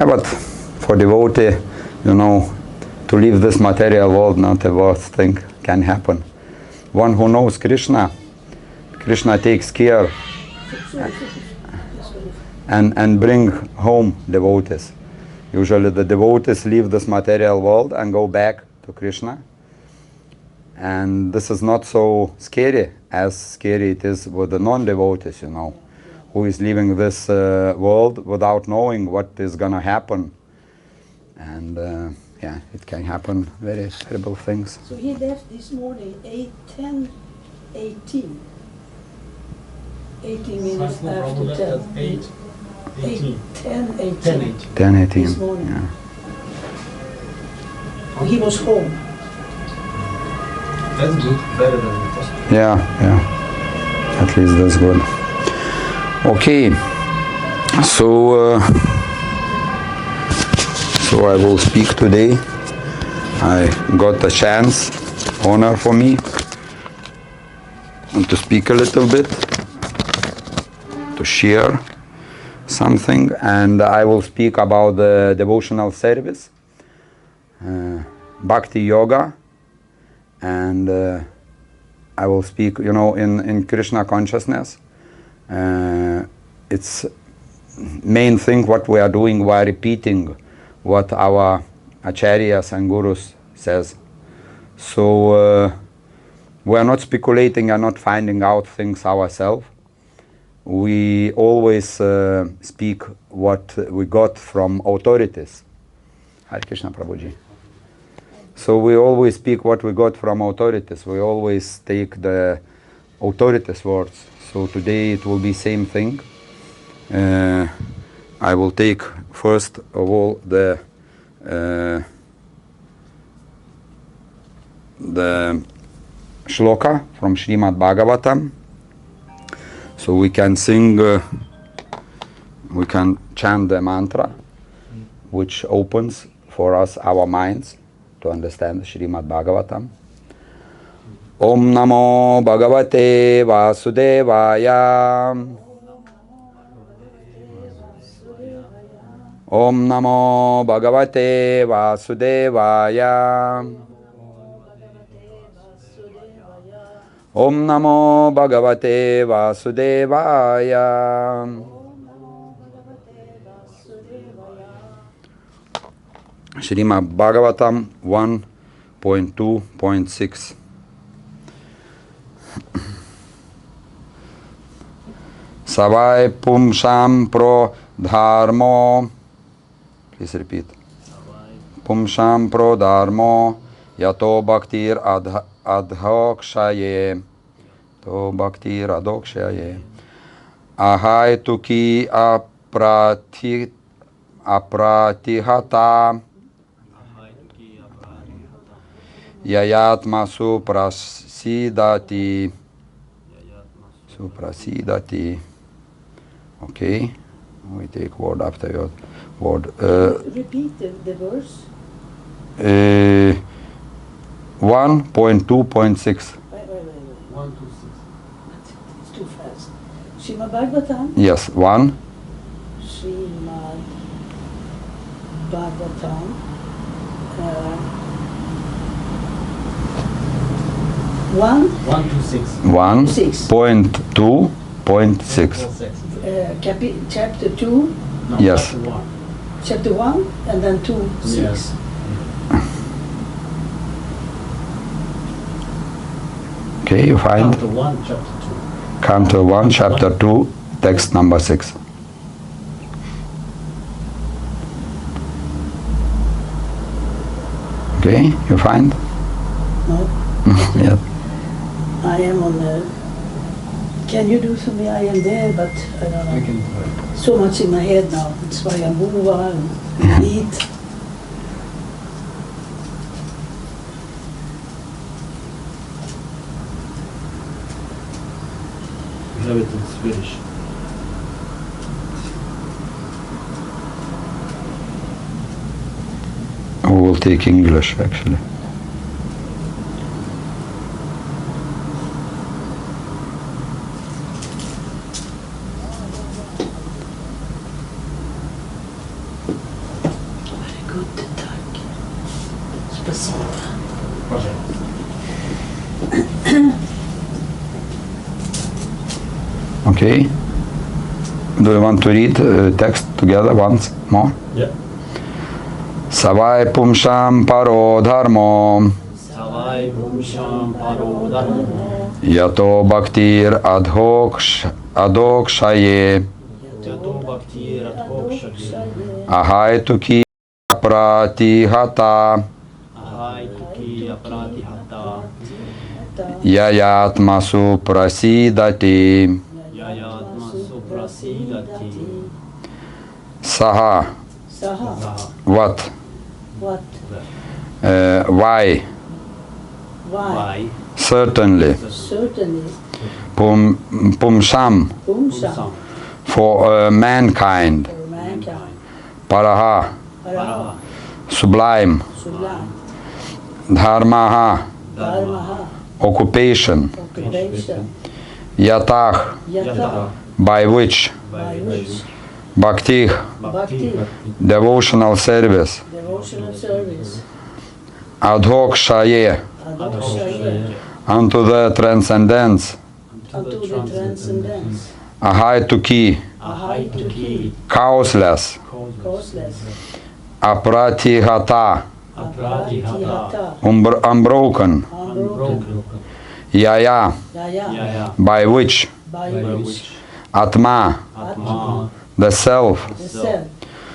Yeah, but for devotee, to leave this material world, not a worst thing can happen. One who knows Krishna takes care and bring home devotees. Usually the devotees leave this material world and go back to Krishna. And this is not so scary as scary it is with the non-devotees, who is leaving this world without knowing what is going to happen. And it can happen very terrible things. So he left this morning 18 minutes after 10. 10:18. This morning. Yeah. He was home. That's good, better than the hospital. Yeah. At least that's good. Okay. So I will speak today. I got a chance, honor for me, to speak a little bit, to share something, and I will speak about the devotional service, Bhakti Yoga, and I will speak, in Krishna consciousness. It's main thing what we are doing, we are repeating what our acharyas and gurus says. So we are not speculating and not finding out things ourselves. We always speak what we got from authorities. Hare Krishna Prabhuji. So we always speak what we got from authorities. We always take the authorities' words. So today it will be same thing. I will take first of all the shloka from Srimad Bhagavatam. So we can sing, we can chant the mantra, which opens for us our minds to understand Srimad Bhagavatam. Om Namo Bhagavate Vasudevaya. Om Namo Bhagavate Vasudevaya. Om Namo Bhagavate Vasudevaya. Srimad Bhagavatam 1.2.6. Savai Pumsham Pro Dharmo. Please repeat. Pumsham Pro Dharmo Yato Bhaktir Adhokshaye. To Bhaktir Adhokshaye. Ahai Tuki Apratihata. Yayatma Suprasidati. Suprasidati. Okay. We take word after word. Repeat the verse. 1.2.6. Wait. 126. It's too fast. Srimad Bhagavatam? Yes, 1. Srimad Bhagavatam. 126. 1.2.6. Chapter 2? No, Yes. Chapter 1. Chapter 1 and then 2, 6. Yes. Okay, you find Chapter 1, Chapter 2. Canto 1, Chapter 2, text number 6. Okay, you find? No? Yes. I am on the... Can you do for me? I am there, but I don't know. We can do it. So much in my head now. That's why I move and eat. We have it in Swedish. We will take English actually. Guten Tag. Spasiba. Varsågod. Okay. Do you want to read text together once more? Yeah. Savai pumsham paro dharmo Savai Bhumsham Paro Dharmo yato bhaktir adokshaye Tato Bhakti Rathokshaye ahai tuki pratihata Ahai Tuki Apratihata yayatmasu prasidati Yayatma Suprasidati saha. Saha. What? What? Why? Why? Certainly. Certainly. Pumsham, Pumsa. for mankind. For mankind. Paraha, Paraha. sublime. Sublime. Dharmaha, Dharmaha. occupation. Occupation. Yatah, Yata. by which. By which. Bhakti, Bhakti. devotional service. Devotional service. Adhokshaye, Adokshaye. unto the transcendence. Unto the transcendence. Ahai tuki, Ahai Tuki causeless. Causeless. Apratihata, Apratihata unbroken. Unbroken. Yaya, Yaya. Yaya by which. By By which. which Atma, Atma the self. The self.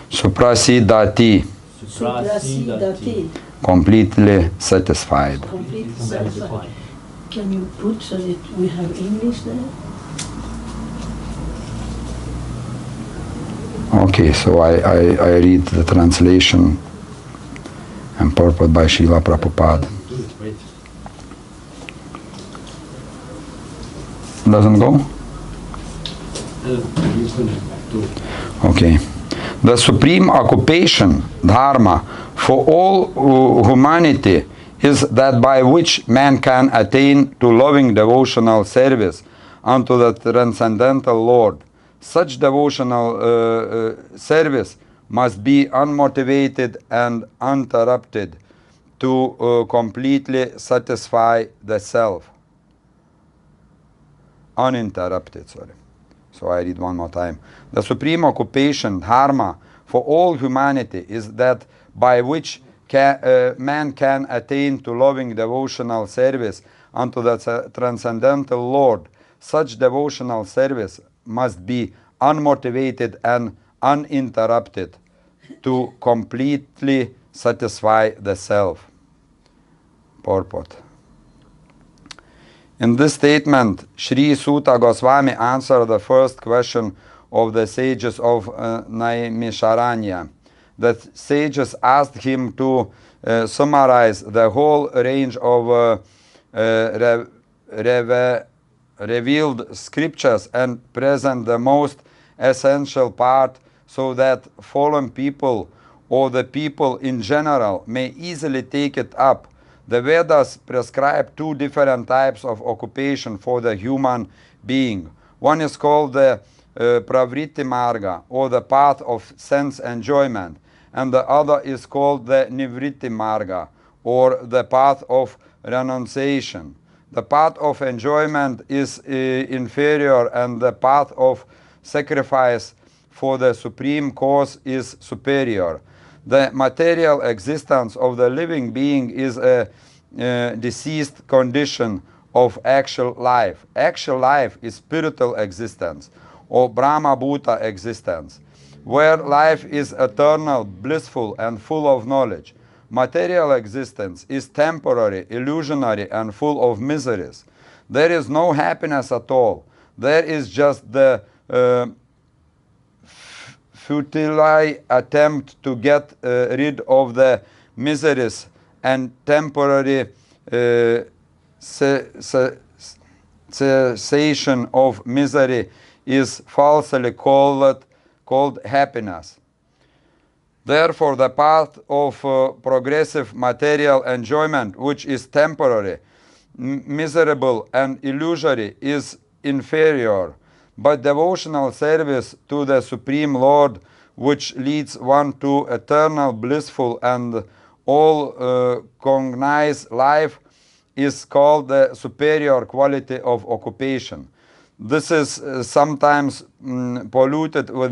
Suprasidati, Suprasidati. completely satisfied. Completely satisfied. Can you put so that we have English there? Okay, so I read the translation and purport by Srila Prabhupada. Do it, wait. Doesn't go? You can do it. Okay. The supreme occupation, dharma, for all humanity is that by which man can attain to loving devotional service unto the transcendental Lord. Such devotional service must be unmotivated and uninterrupted to completely satisfy the self. Uninterrupted, sorry. So I read one more time. The supreme occupation, dharma, for all humanity is that by which man can attain to loving devotional service unto the transcendental Lord. Such devotional service must be unmotivated and uninterrupted to completely satisfy the self. Purport. In this statement, Sri Suta Goswami answered the first question of the sages of Naimisharanya. The sages asked him to summarize the whole range of revealed scriptures and present the most essential part so that fallen people or the people in general may easily take it up. The Vedas prescribe two different types of occupation for the human being. One is called the pravritti marga, or the path of sense enjoyment, and the other is called the nivritti marga, or the path of renunciation. The path of enjoyment is inferior, and the path of sacrifice for the supreme cause is superior. The material existence of the living being is a deceased condition of actual life. Actual life is spiritual existence, or Brahma Bhuta existence, where life is eternal, blissful, and full of knowledge. Material existence is temporary, illusionary, and full of miseries. There is no happiness at all. There is just the futile attempt to get rid of the miseries, and temporary cessation of misery is falsely called happiness. Therefore, the path of progressive material enjoyment, which is temporary, miserable, and illusory, is inferior. But devotional service to the Supreme Lord, which leads one to eternal, blissful, and all cognized life, is called the superior quality of occupation. This is sometimes polluted with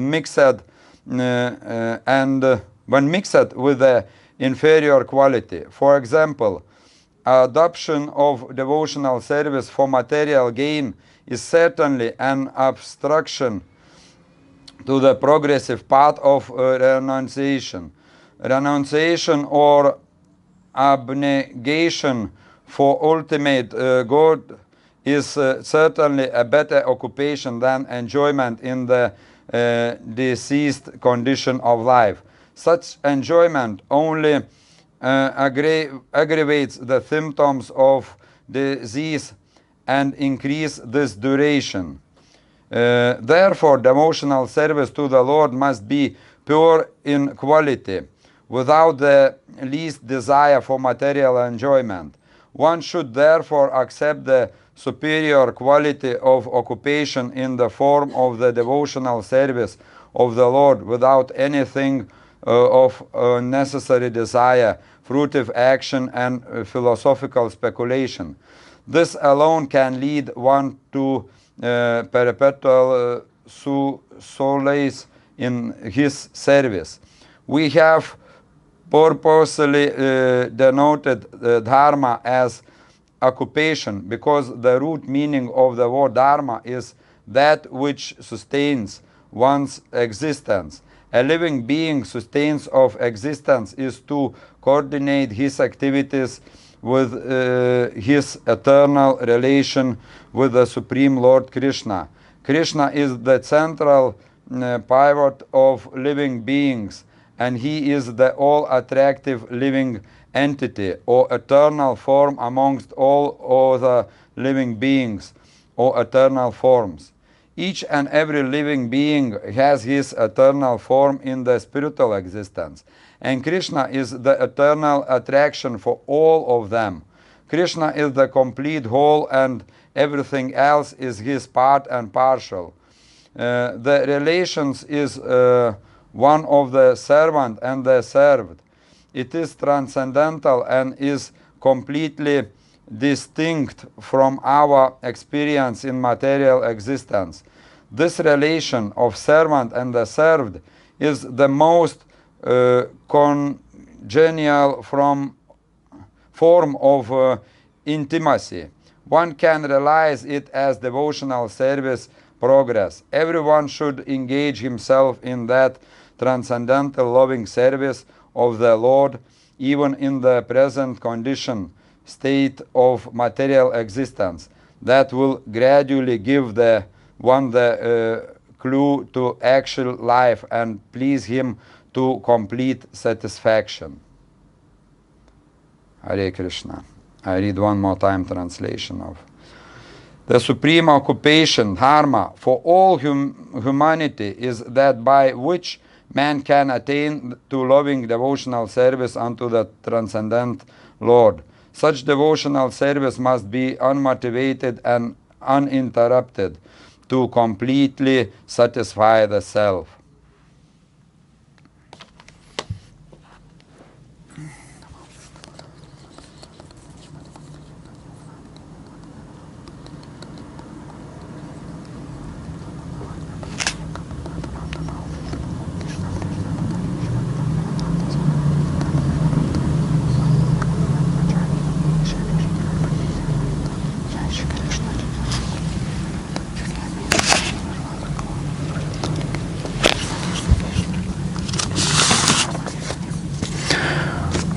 when mixed with the inferior quality. For example, adoption of devotional service for material gain is certainly an obstruction to the progressive path of renunciation. Renunciation or abnegation for ultimate good is certainly a better occupation than enjoyment in the deceased condition of life. Such enjoyment only aggravates the symptoms of disease and increase this duration. Therefore, devotional service to the Lord must be pure in quality, without the least desire for material enjoyment. One should therefore accept the superior quality of occupation in the form of the devotional service of the Lord without anything of necessary desire, fruitive action, and philosophical speculation. This alone can lead one to perpetual solace in his service. We have purposely denoted dharma as occupation because the root meaning of the word dharma is that which sustains one's existence. A living being sustains of existence is to coordinate his activities with his eternal relation with the Supreme Lord Krishna. Krishna is the central pivot of living beings, and he is the all-attractive living entity or eternal form amongst all other living beings or eternal forms. Each and every living being has his eternal form in the spiritual existence, and Krishna is the eternal attraction for all of them. Krishna is the complete whole, and everything else is his part and partial. The relations is one of the servant and the served. It is transcendental and is completely distinct from our experience in material existence. This relation of servant and the served is the most congenial form of intimacy. One can realize it as devotional service progress. Everyone should engage himself in that transcendental loving service of the Lord, even in the present state of material existence. That will gradually give the clue to actual life and please him to complete satisfaction. Hare Krishna. I read one more time translation of the supreme occupation, dharma, for all humanity is that by which man can attain to loving devotional service unto the transcendent Lord. Such devotional service must be unmotivated and uninterrupted to completely satisfy the self.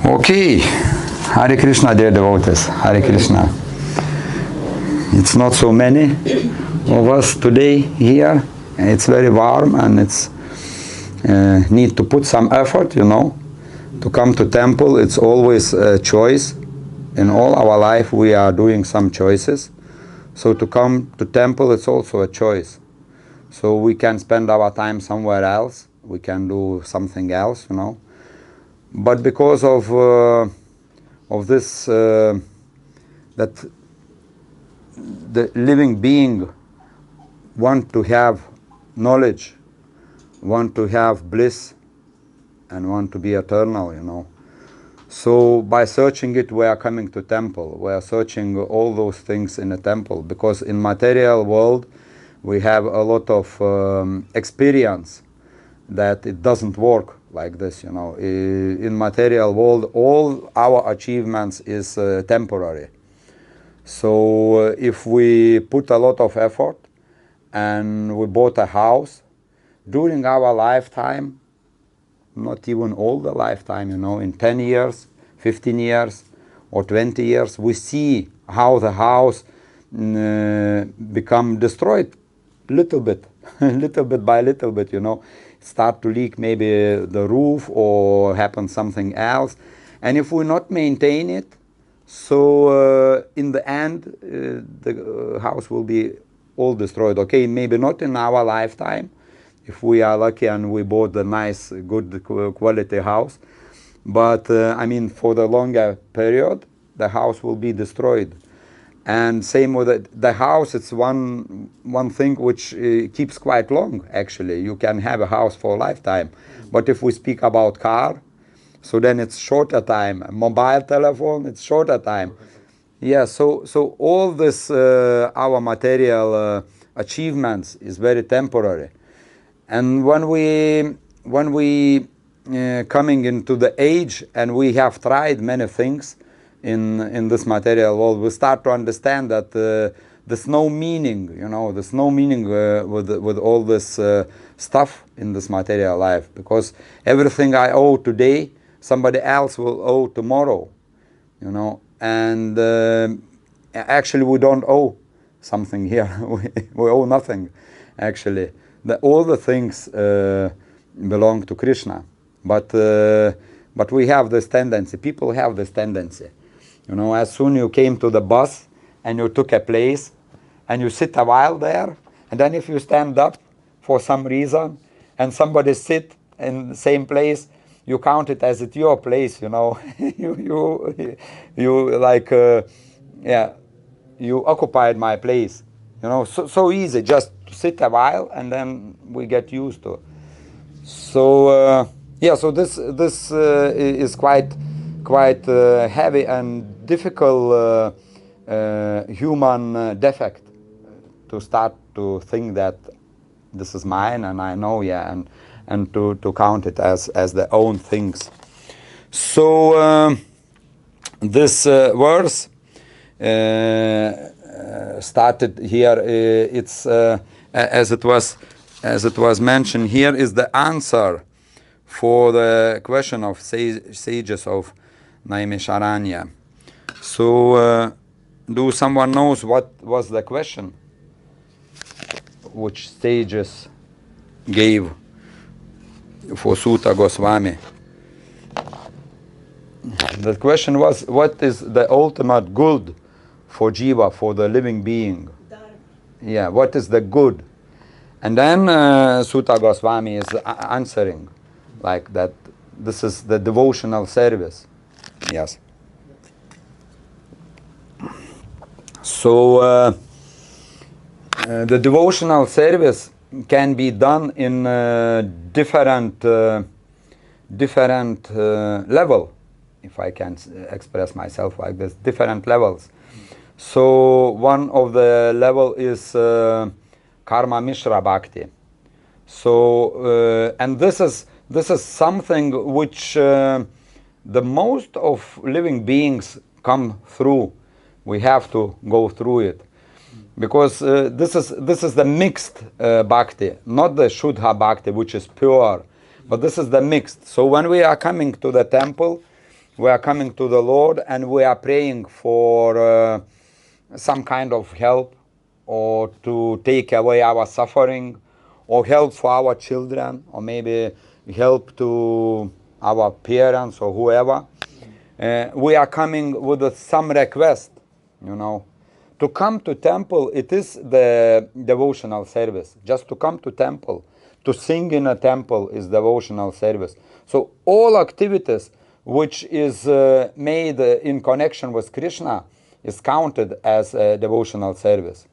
Okay, Hare Krishna, dear devotees, Hare Krishna. It's not so many of us today here. It's very warm and it's need to put some effort, to come to temple. It's always a choice. In all our life we are doing some choices. So to come to temple, it's also a choice. So we can spend our time somewhere else. We can do something else, But because of this, that the living being want to have knowledge want to have bliss and want to be eternal, you know. So by searching it, we are coming to temple. We are searching all those things in a temple, because in material world we have a lot of experience that it doesn't work like this, you know. In material world, all our achievements is temporary. So if we put a lot of effort and we bought a house during our lifetime, not even all the lifetime, you know, in 10 years, 15 years, or 20 years, we see how the house become destroyed little bit, little bit by little bit, you know. Start to leak maybe the roof or happen something else. And if we not maintain it, so in the end, the house will be all destroyed. Okay, maybe not in our lifetime, if we are lucky and we bought a nice, good quality house. But I mean, for the longer period, the house will be destroyed. And same with the house, it's one thing which keeps quite long, actually. You can have a house for a lifetime. But if we speak about car, so then it's shorter time. Mobile telephone, it's shorter time. Yeah, so all this, our material achievements is very temporary. And when we coming into the age and we have tried many things in this material world, we start to understand that there's no meaning, you know, there's no meaning with all this stuff in this material life, because everything I owe today, somebody else will owe tomorrow, you know. And actually we don't owe something here. we owe nothing, actually. All the things belong to Krishna, but we have this tendency. People have this tendency, you know. As soon you came to the bus and you took a place, and you sit a while there, and then if you stand up for some reason, and somebody sit in the same place, you count it as it's your place, you know. you like you occupied my place, you know. So easy, just sit a while and then we get used to. So so this is quite heavy and difficult human defect, to start to think that this is mine and I know, and to count it as their own things. So this verse started here. It's as it was mentioned here, is the answer for the question of sages of Naimisharanya. So do someone knows what was the question which sages gave for Suta Goswami? The question was, what is the ultimate good for Jiva, for the living being? Dharma. Yeah, what is the good? And then Suta Goswami is answering like that. This is the devotional service. Yes. So the devotional service can be done in different level, if I can express myself like this, different levels. So one of the level is Karma Mishra Bhakti. So and this is something which the most of living beings come through. We have to go through it, because this is the mixed bhakti, not the Shuddha Bhakti, which is pure, but this is the mixed. So when we are coming to the temple, we are coming to the Lord and we are praying for some kind of help, or to take away our suffering, or help for our children, or maybe help to our parents or whoever. We are coming with some request, you know. To come to temple, it is the devotional service. Just to come to temple, to sing in a temple is devotional service. So all activities which is made in connection with Krishna is counted as a devotional service.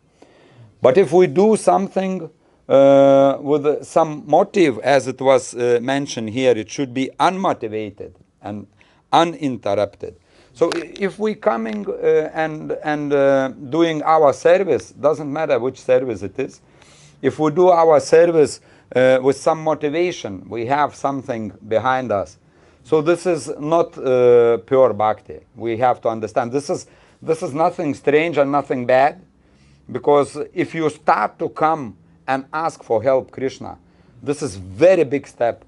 But if we do something with some motive, as it was mentioned here. It should be unmotivated and uninterrupted. So if we coming and doing our service, doesn't matter which service it is, if we do our service with some motivation, we have something behind us. So this is not pure bhakti. We have to understand this is nothing strange and nothing bad, because if you start to come and ask for help Krishna, this is very big step.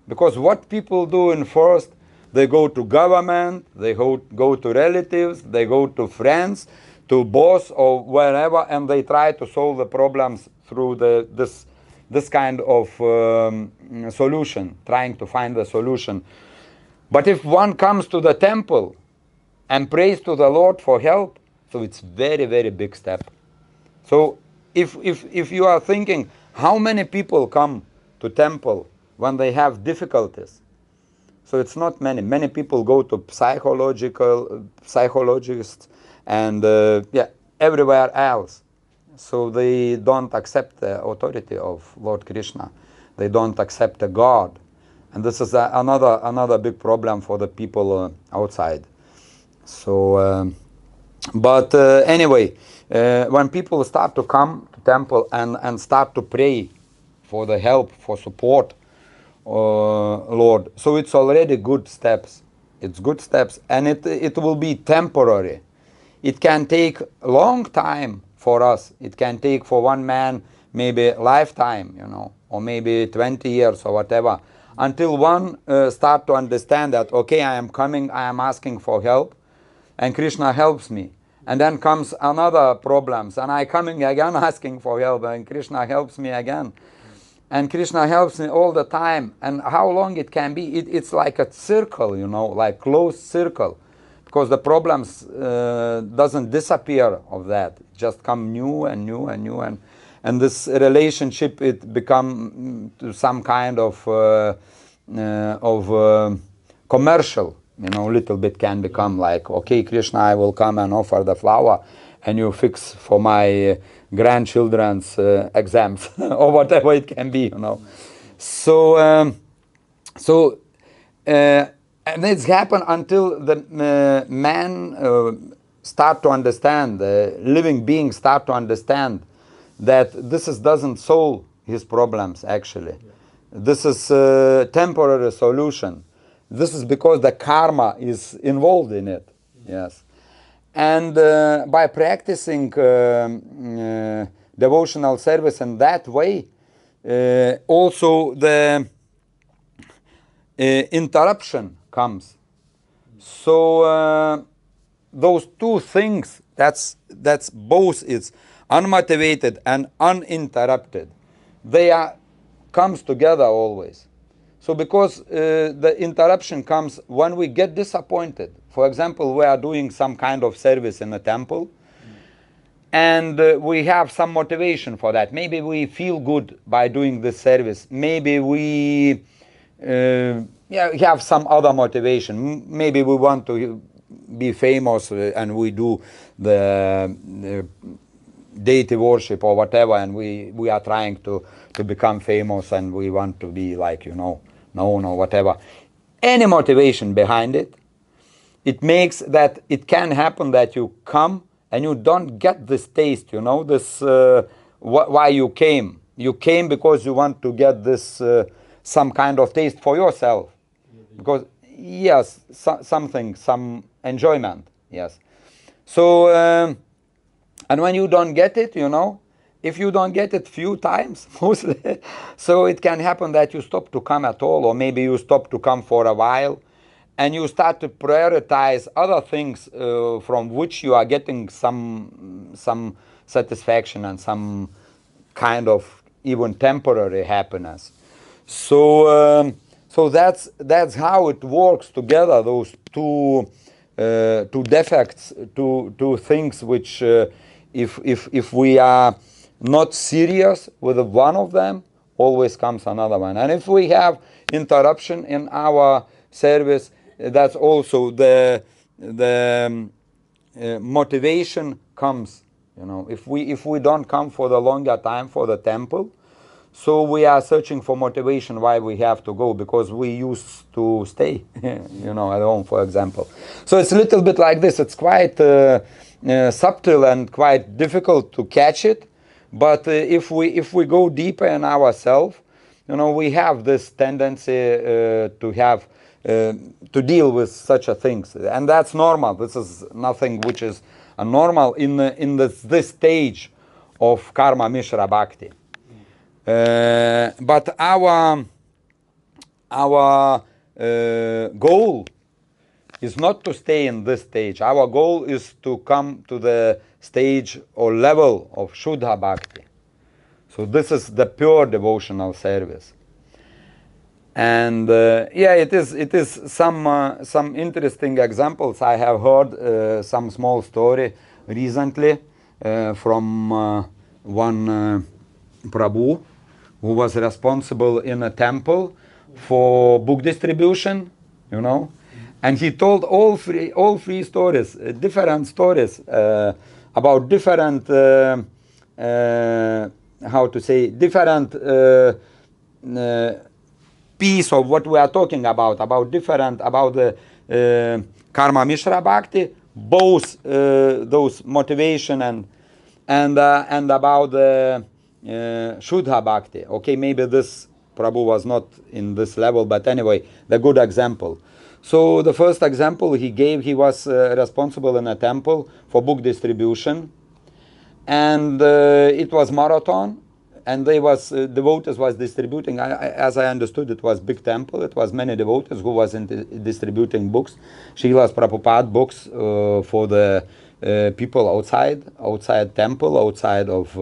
Because what people do in first, they go to government, they go to relatives, they go to friends, to boss or wherever, and they try to solve the problems through this kind of solution, trying to find the solution. But if one comes to the temple and prays to the Lord for help, so it's very, very big step. So if you are thinking, how many people come to temple when they have difficulties? So it's not many. Many people go to psychologists and everywhere else. So they don't accept the authority of Lord Krishna. They don't accept the God. And this is another big problem for the people outside. So, anyway, when people start to come to temple and start to pray for the help, for support, Lord, so it's already good steps. It's good steps, and it will be temporary. It can take a long time for us. It can take for one man maybe lifetime, or maybe 20 years or whatever, until one start to understand that, okay, I am coming, I am asking for help, and Krishna helps me. And then comes another problems, and I coming again asking for help, and Krishna helps me again. And Krishna helps me all the time. And how long it can be? It's like a circle, like closed circle. Because the problems doesn't disappear of that. It just come new and new and new. And this relationship, it become some kind of commercial. Little bit can become like, okay, Krishna, I will come and offer the flower, and you fix for my grandchildren's exams or whatever it can be, So, and it's happened until the man start to understand, the living being start to understand that this doesn't solve his problems actually. This is a temporary solution. This is because the karma is involved in it. Yes. And by practicing devotional service in that way, also the interruption comes. So those two things, that's both is unmotivated and uninterrupted. They comes together always. So because the interruption comes when we get disappointed. For example, we are doing some kind of service in a temple, and we have some motivation for that. Maybe we feel good by doing this service. Maybe we have some other motivation. Maybe we want to be famous and we do the deity worship or whatever, and we are trying to become famous, and we want to be like, known or whatever. Any motivation behind it, it makes that it can happen that you come and you don't get this taste, this why you came. You came because you want to get this some kind of taste for yourself. Because, yes, some enjoyment, yes. So, and when you don't get it, if you don't get it few times, mostly, so it can happen that you stop to come at all, or maybe you stop to come for a while, and you start to prioritize other things from which you are getting some satisfaction and some kind of even temporary happiness. So that's how it works together. Those two defects, two things which, if we are not serious with one of them, always comes another one. And if we have interruption in our service, that's also the motivation comes. If we don't come for the longer time for the temple, So we are searching for motivation why we have to go, because we used to stay, at home, for example. So it's a little bit like this. It's quite subtle and quite difficult to catch it. But if we go deeper in ourselves, we have this tendency to deal with such a things, and that's normal. This is nothing which is normal in this stage of karma mishra bhakti. But our goal is not to stay in this stage. Our goal is to come to the stage or level of Shuddha Bhakti. So this is the pure devotional service. And it is some interesting examples. I have heard some small story recently from one Prabhu who was responsible in a temple for book distribution, and he told all three stories, different stories about different, different piece of what we are talking about the karma mishra bhakti, both those motivation and about the Shuddha Bhakti. Okay, maybe this Prabhu was not in this level, but anyway, the good example. So the first example he gave, he was responsible in a temple for book distribution, and it was marathon, and devotees was distributing. As I understood, it was big temple. It was many devotees who was distributing books, Srilas Prabhupada books for the people outside temple, outside of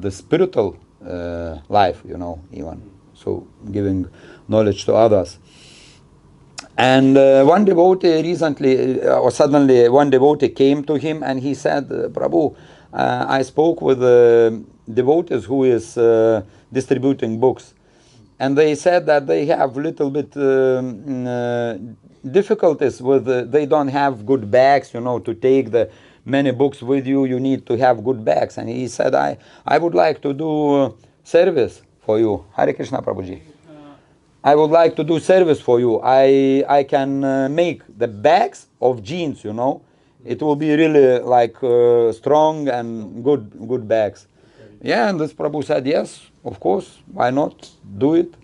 the spiritual life, even. So giving knowledge to others. And one devotee recently, or suddenly, one devotee came to him and he said, Prabhu, I spoke with devotees who is distributing books. And they said that they have little bit difficulties with, they don't have good bags, to take the many books with you. You need to have good bags. And he said, I would like to do service for you. Hare Krishna, Prabhuji. I would like to do service for you. I can make the bags of jeans, It will be really like strong and good bags. Yeah, and this Prabhu said, yes, of course, why not do it?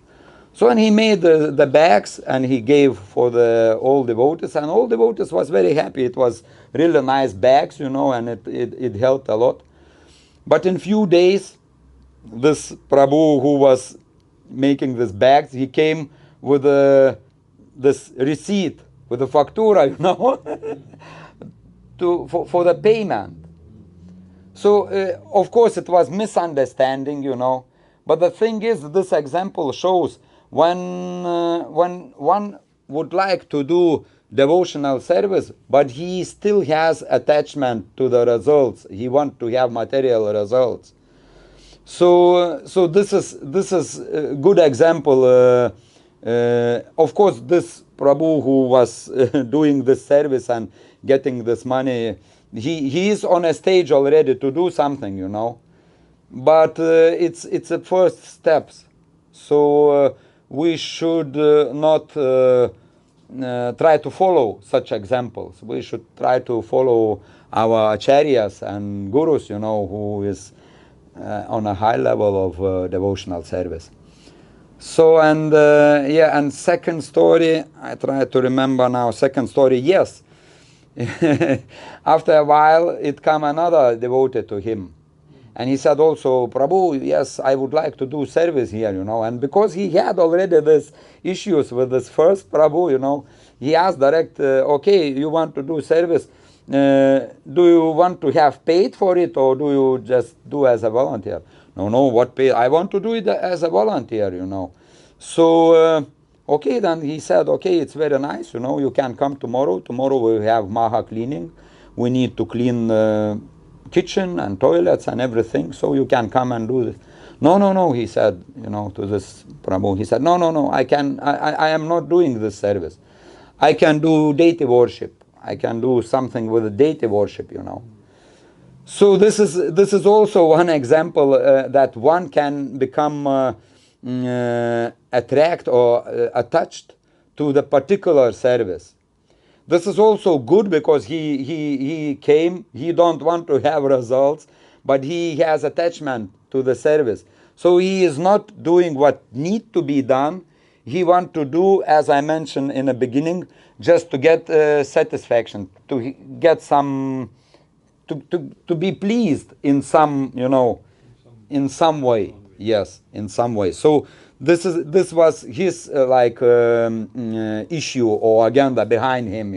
So and he made the bags and he gave for all devotees, and all devotees was very happy. It was really nice bags, and it helped a lot. But in few days, this Prabhu who was making these bags, he came with this receipt, with a factura, for the payment. So, of course, it was misunderstanding, But the thing is, this example shows when one would like to do devotional service, but he still has attachment to the results. He wants to have material results. So this is a good example. Of course, this Prabhu who was doing this service and getting this money, he is on a stage already to do something, But it's the first steps. So we should not try to follow such examples. We should try to follow our acharyas and gurus, who is on a high level of devotional service. So, and second story, I try to remember now, second story, yes. After a while, it came another devotee to him. And he said also, Prabhu, yes, I would like to do service here, And because he had already these issues with this first Prabhu, he asked direct, okay, you want to do service, do you want to have paid for it, or do you just do as a volunteer? No, what pay? I want to do it as a volunteer, So, okay, then he said, okay, it's very nice, you can come tomorrow. Tomorrow we have Maha cleaning. We need to clean kitchen and toilets and everything, so you can come and do this. No, he said, to this Prabhu, he said, no, I am not doing this service. I can do deity worship. I can do something with the deity worship, So this is also one example that one can become attract or attached to the particular service. This is also good because he came, he don't want to have results, but he has attachment to the service. So he is not doing what need to be done. He want to do, as I mentioned in the beginning, just to get satisfaction, to get some, to be pleased in some, in some way. Yes, in some way. So this was his issue or agenda behind him,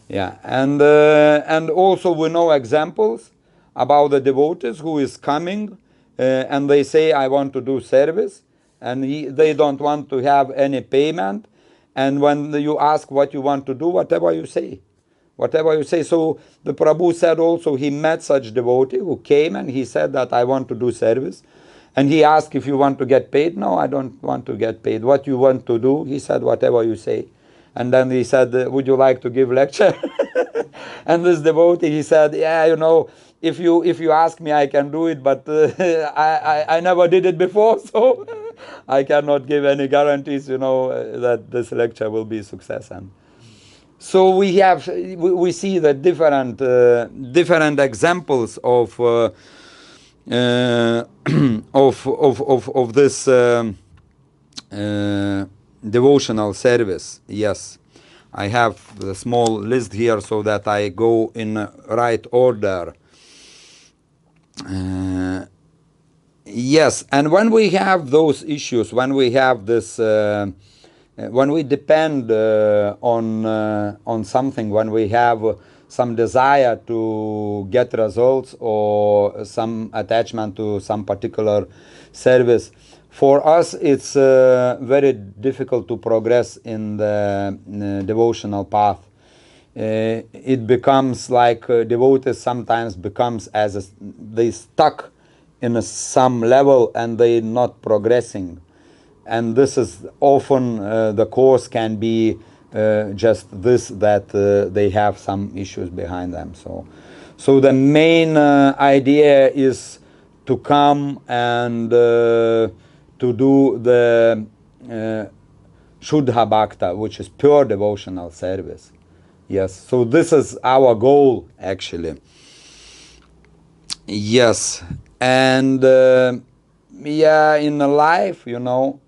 Yeah, and also we know examples about the devotees who is coming and they say, I want to do service, and they don't want to have any payment. And when you ask what you want to do, whatever you say. Whatever you say. So the Prabhu said also he met such devotee who came and he said that I want to do service. And he asked if you want to get paid. No, I don't want to get paid. What you want to do? He said, whatever you say. And then he said, would you like to give lecture? And this devotee, he said, yeah, if you ask me, I can do it, but I never did it before, so I cannot give any guarantees, that this lecture will be a success. And so we see the different examples of of this devotional service. Yes, I have the small list here so that I go in right order. Yes, and when we have those issues, when we have this, when we depend on something, when we have some desire to get results or some attachment to some particular service, for us it's very difficult to progress in the devotional path. It becomes like devotees sometimes becomes they stuck in some level and they not progressing. And this is often the cause can be just this, that they have some issues behind them. So the main idea is to come and to do the Shuddha Bhakta, which is pure devotional service. Yes, so this is our goal actually. Yes, and yeah, in life, now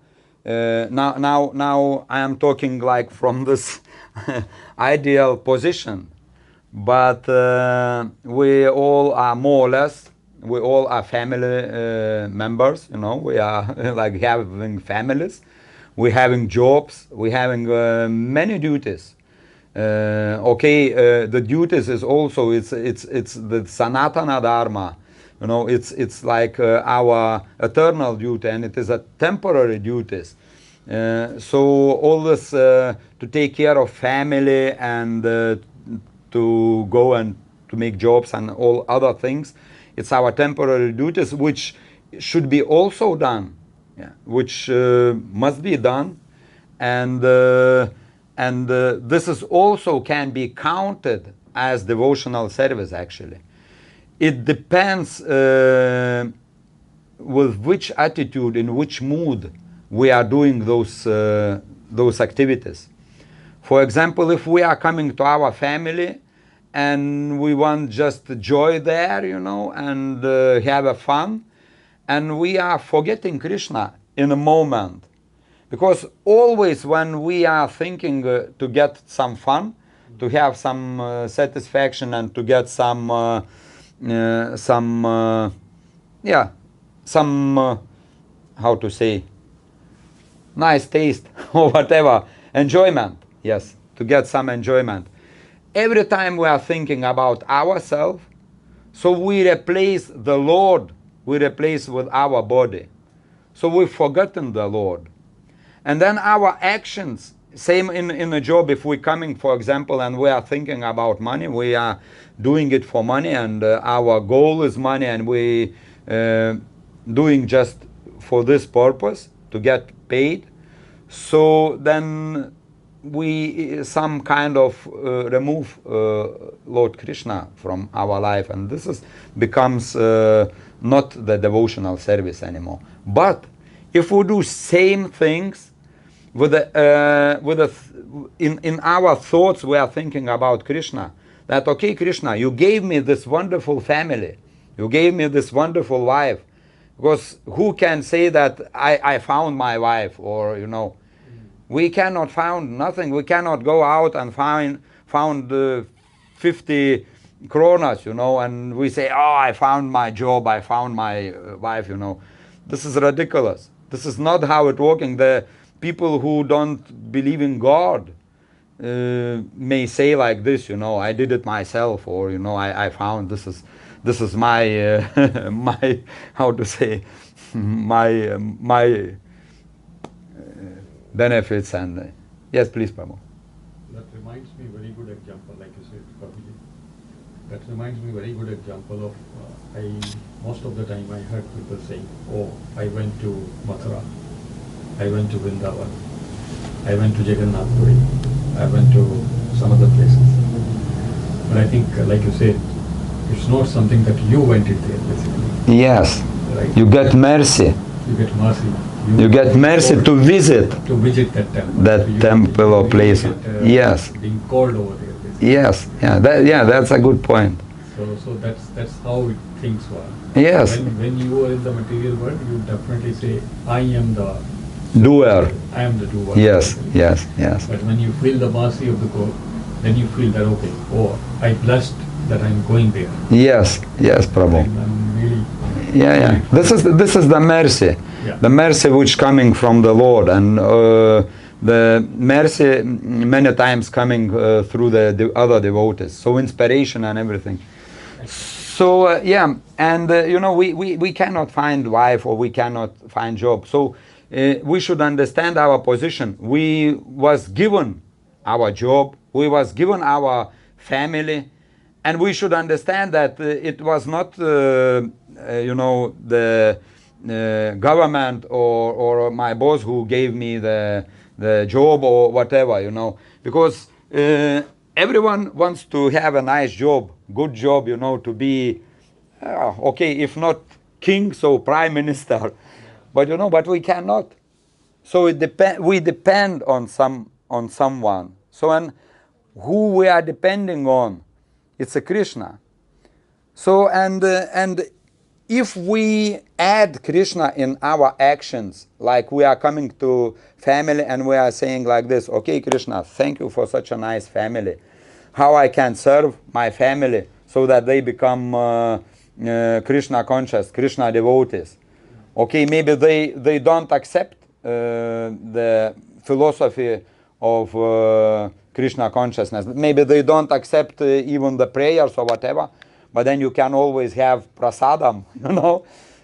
I am talking like from this ideal position, but we all are more or less, we all are family members, we are like having families, we're having jobs, we're having many duties. The duties is also, it's the Sanatana Dharma. It's like our eternal duty, and it is a temporary duties. So all this to take care of family and to go and to make jobs and all other things, it's our temporary duties, which should be also done, which must be done, and this is also can be counted as devotional service actually. It depends with which attitude, in which mood we are doing those activities. For example, if we are coming to our family and we want just joy there, and have a fun, and we are forgetting Krishna in a moment. Because always when we are thinking to get some fun, to have some satisfaction and to get some how to say, nice taste or whatever, enjoyment, yes, to get some enjoyment. Every time we are thinking about ourselves, so we replace the Lord, we replace with our body. So we've forgotten the Lord. And then our actions, same in a job, if we're coming, for example, and we are thinking about money, we are doing it for money, and our goal is money, and we doing just for this purpose, to get paid. So then we some kind of remove Lord Krishna from our life, and this is becomes not the devotional service anymore. But if we do same things with in our thoughts, we are thinking about Krishna. That okay, Krishna, you gave me this wonderful family, you gave me this wonderful wife. Because who can say that I found my wife, or we cannot find nothing. We cannot go out and found 50 kronas, and we say, oh, I found my job, I found my wife, This is ridiculous. This is not how it's working. The people who don't believe in God may say like this, I did it myself, or I found this is my my how to say my benefits and yes, please, Prabhu. That reminds me very good example, like you said, Prabhuji. That reminds me very good example of most of the time I heard people saying, oh, I went to Mathura, I went to Vrindavan, I went to Jagannath Puri, I went to some other places. But I think, like you said, it's not something that you went it there, basically. Yes. Right? You get mercy. You get mercy. You get mercy to visit. To visit that temple. That temple or place. Yes. Being called over there, basically. Yes. Yeah. That's a good point. So that's how things were. Yes. When you are in the material world, you definitely say, I am the doer. I am the doer. Yes. Basically. Yes. But when you feel the mercy of the God, then you feel that, okay, oh, I blessed that I'm going there. Yes, Prabhu. I'm really. Yeah. This is the mercy. Yeah. The mercy which coming from the Lord, and the mercy many times coming through the other devotees. So inspiration and everything. So and we cannot find wife, or we cannot find job. So we should understand our position. We was given our job. We was given our family, and we should understand that it was not, the government or my boss who gave me the job or whatever, because everyone wants to have a nice job, good job, to be, okay, if not king, so prime minister, but we cannot. So we depend on someone. So and who we are depending on, it's a Krishna. So and if we add Krishna in our actions, like we are coming to family and we are saying like this, okay, Krishna, thank you for such a nice family. How I can serve my family so that they become Krishna conscious, Krishna devotees. Okay, maybe they don't accept the philosophy of Krishna consciousness. Maybe they don't accept even the prayers or whatever, but then you can always have prasadam,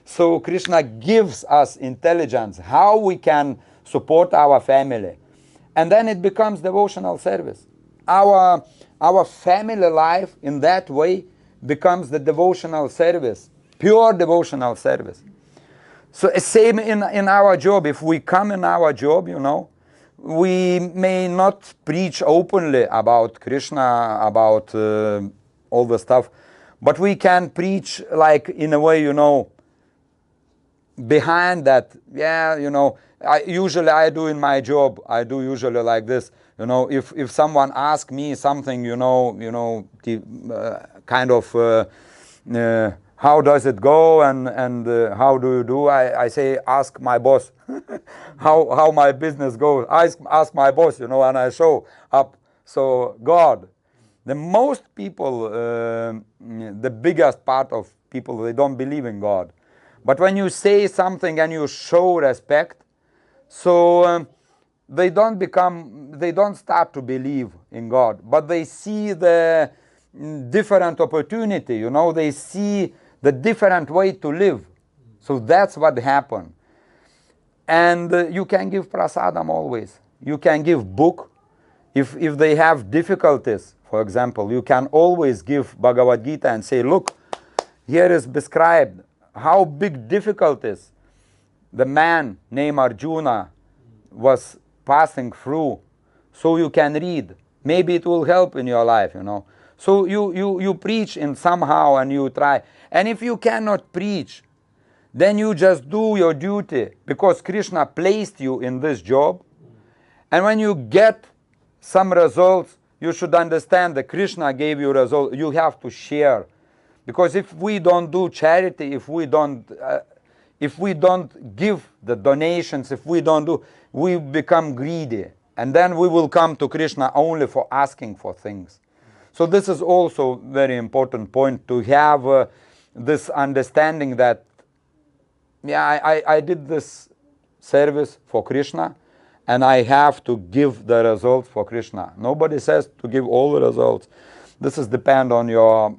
So Krishna gives us intelligence, how we can support our family. And then it becomes devotional service. Our family life in that way becomes the devotional service, pure devotional service. So same in our job. If we come in our job, we may not preach openly about Krishna, about all the stuff, but we can preach like in a way, behind that. I do in my job. I do usually like this. If someone asks me something, kind of how does it go and how do you do? I say ask my boss how my business goes. Ask my boss, and I show up. So God, the most people, the biggest part of people, they don't believe in God. But when you say something and you show respect, so they don't start to believe in God, but they see the different opportunity, they see the different way to live. So that's what happened. And you can give prasadam always. You can give book. If they have difficulties, for example, you can always give Bhagavad Gita and say, look, here is described how big difficulties the man named Arjuna was passing through. so you can read. Maybe it will help in your life, you know. So you preach in somehow and you try. And if you cannot preach, then you just do your duty because Krishna placed you in this job. And when you get some results, you should understand that Krishna gave you results. You have to share. Because if we don't do charity, if we don't give the donations, if we don't do, we become greedy. And then we will come to Krishna only for asking for things. So this is also a very important point, to have this understanding that, yeah, I did this service for Krishna, and I have to give the results for Krishna. Nobody says to give all the results. This is depend on your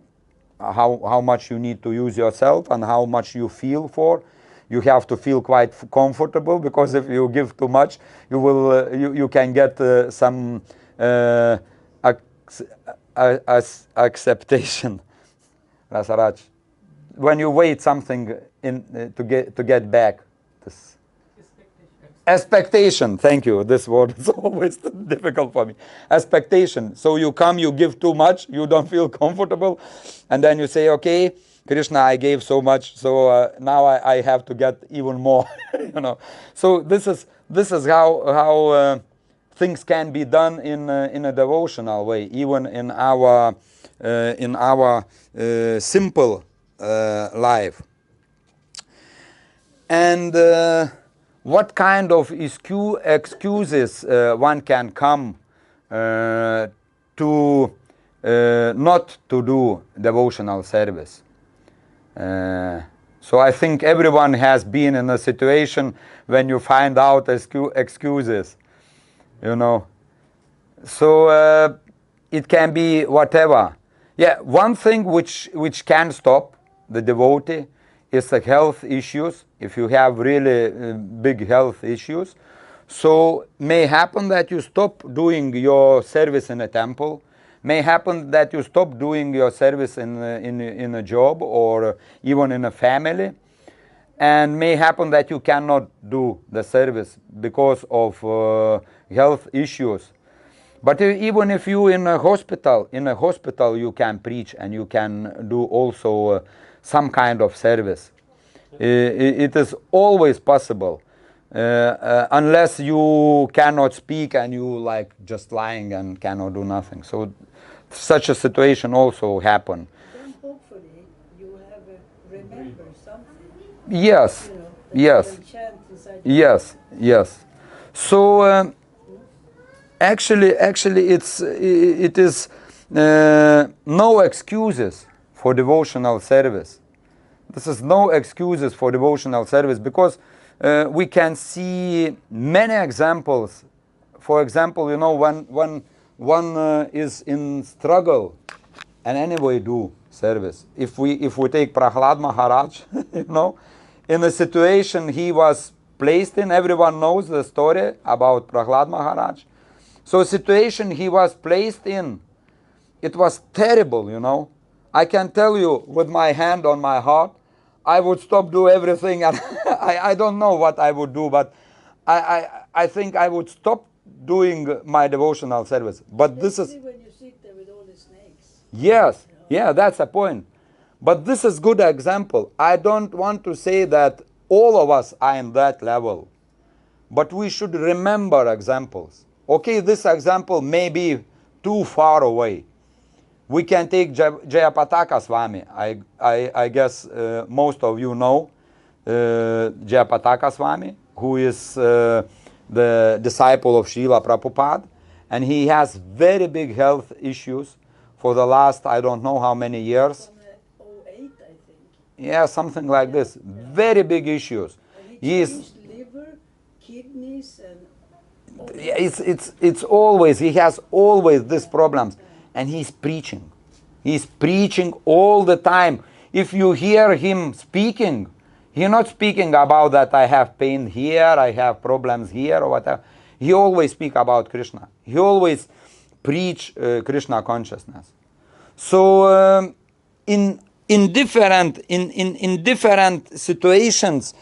how much you need to use yourself and how much you feel for. You have to feel quite comfortable, because if you give too much, you will you can get some acceptation. Rasaraj, when you wait something in to get back. This expectation. Thank you. This word is always difficult for me. Expectation. So you come, you give too much, you don't feel comfortable, and then you say, okay, Krishna, I gave so much, so now I have to get even more. You know. So this is how things can be done in a devotional way, even in our simple life. And what kind of excuses one can come to not to do devotional service? So I think everyone has been in a situation when you find out excuses, you know. So it can be whatever. Yeah, one thing which can stop the devotee is the health issues. If you have really big health issues, so may happen that you stop doing your service in a temple. May happen that you stop doing your service in a job or even in a family, and may happen that you cannot do the service because of health issues. But even if you in a hospital you can preach and you can do also some kind of service. It is always possible, unless you cannot speak and you like just lying and cannot do nothing. So such a situation also happen. Then hopefully you have remember something. Yes, You know, yes, and chant inside yes, yes. So actually, it is no excuses for devotional service. This is no excuses for devotional service, because we can see many examples. For example, you know, when one is in struggle, and anyway do service. If we take Prahlad Maharaj, you know, in a situation he was placed in, everyone knows the story about Prahlad Maharaj. So a situation he was placed in, it was terrible, you know. I can tell you with my hand on my heart, I would stop do everything, and I don't know what I would do, but I think I would stop doing my devotional service. But this is when you sit there with all the snakes. yes, yeah, that's a point. But this is good example. I don't want to say that all of us are in that level, but we should remember examples. Okay, this example may be too far away. We can take Jayapataka Swami. I guess most of you know Jayapataka Swami, who is the disciple of Srila Prabhupada, and he has very big health issues for the last, I don't know how many years. From 08, I think. Yeah, something like this. Very big issues. And He is. changed liver, kidneys, and all It's always, he has always these problems, and he's preaching. He's preaching all the time. If you hear him speaking, he's not speaking about that I have pain here, I have problems here, or whatever. He always speak about Krishna. He always preach Krishna consciousness. So in different situations,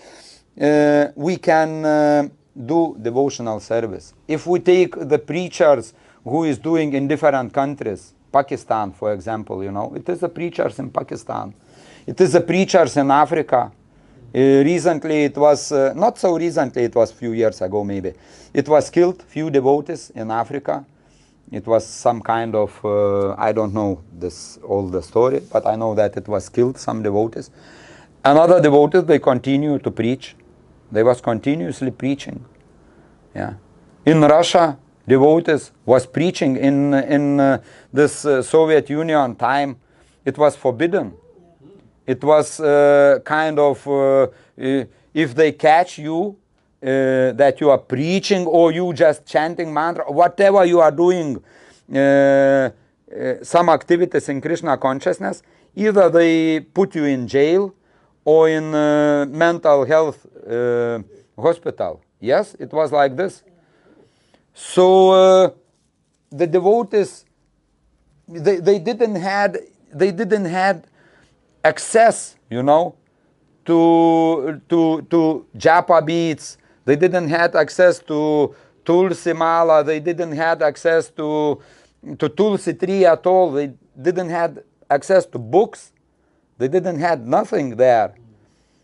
we can do devotional service. If we take the preachers who is doing in different countries, Pakistan, for example, it is the preachers in Pakistan. It is the preachers in Africa. Recently, it was, not so recently, it was a few years ago maybe. It was killed, few devotees in Africa. It was some kind of, I don't know all the story, but I know that it was killed, some devotees. Another devotees, they continue to preach. They was continuously preaching. Yeah. In Russia, devotees was preaching in this Soviet Union time. It was forbidden. It was kind of, if they catch you, that you are preaching or you just chanting mantra, whatever you are doing, some activities in Krishna consciousness, either they put you in jail or in mental health hospital. Yes, it was like this. So the devotees, they didn't had access, to japa beads. They didn't have access to tulsi mala. They didn't have access to tulsi tree at all. They didn't have access to books. They didn't have nothing there.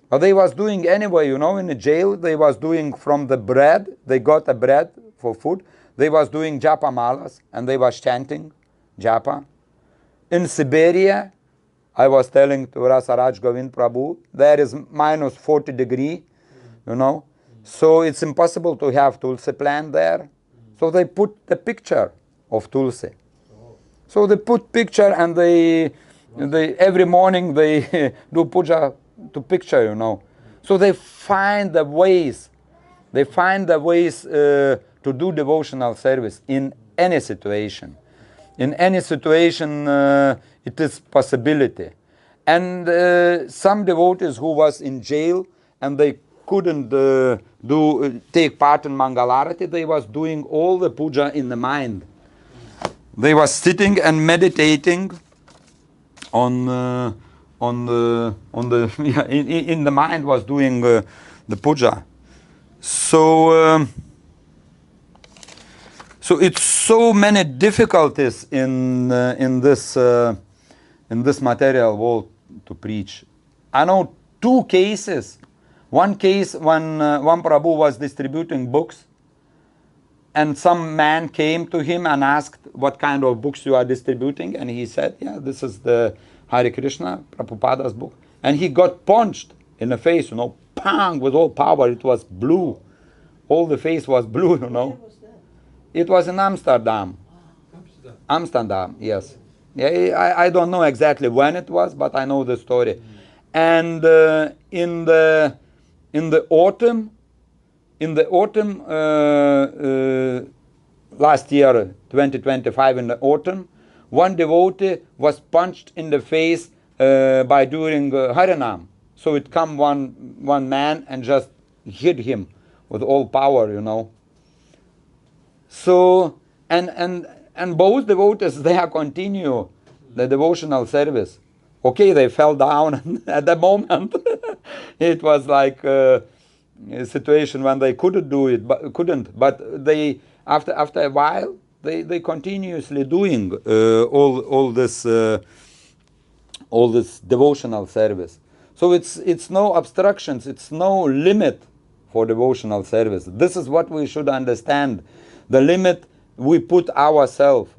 But they was doing anyway, in the jail. They was doing from the bread. They got a bread for food. They was doing japa malas and they was chanting japa. In Siberia, I was telling to Rasaraj Govind Prabhu, there is minus 40 degree, So it's impossible to have tulsi plant there. So they put the picture of tulsi. So they put picture and they every morning they do puja to picture, So they find the ways. They find the ways to do devotional service in any situation. In any situation, it is possibility. And some devotees who was in jail and they couldn't take part in Mangalarati, they was doing all the puja in the mind. They was sitting and meditating in the mind was doing the puja. So it's so many difficulties in this material world to preach. I know two cases. One case when one Prabhu was distributing books, and some man came to him and asked what kind of books you are distributing, and he said, "Yeah, this is the Hare Krishna, Prabhupada's book." And he got punched in the face, pang, with all power. It was blue. All the face was blue, Where was that? It was in Amsterdam. Amsterdam, yes. Yeah, I don't know exactly when it was, but I know the story. And in the autumn, last year, 2025, in the autumn, one devotee was punched in the face by doing Harinam. So it come one man and just hit him with all power, So and both devotees, they continue the devotional service. Okay, they fell down at the moment. It was like a situation when they couldn't do it, but they after a while they continuously doing all this devotional service. So it's no obstructions, it's no limit for devotional service. This is what we should understand. The limit we put ourselves.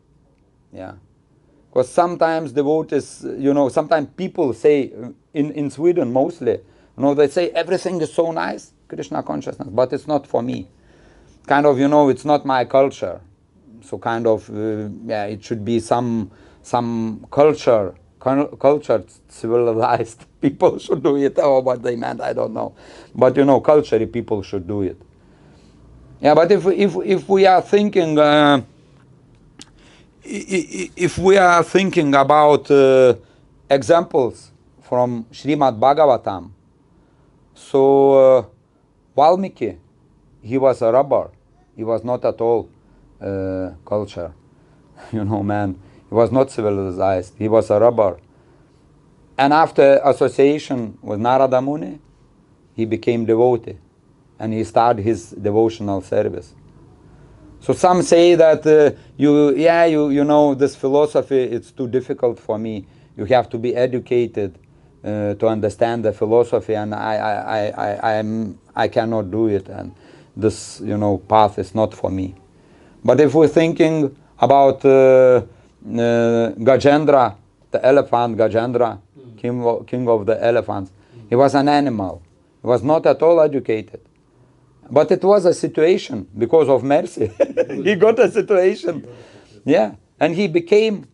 Yeah. Because sometimes devotees, sometimes people say, in Sweden mostly, they say everything is so nice, Krishna consciousness, but it's not for me. Kind of, it's not my culture. So kind of, it should be some cultured, civilized people should do it, or what they meant, I don't know. But, culturally people should do it. Yeah, but if we are thinking, if we are thinking about examples from Srimad Bhagavatam, so Valmiki, he was a robber. He was not at all culture, man. He was not civilized. He was a robber. And after association with Narada Muni, he became devotee. and he started his devotional service. So some say that you know, this philosophy, it's too difficult for me. You have to be educated to understand the philosophy, and I cannot do it, and this, you know, path is not for me. But if we're thinking about Gajendra, the elephant Gajendra, king of the elephants, he was an animal. He was not at all educated. But it was a situation because of mercy. He got a situation. Yeah. And he became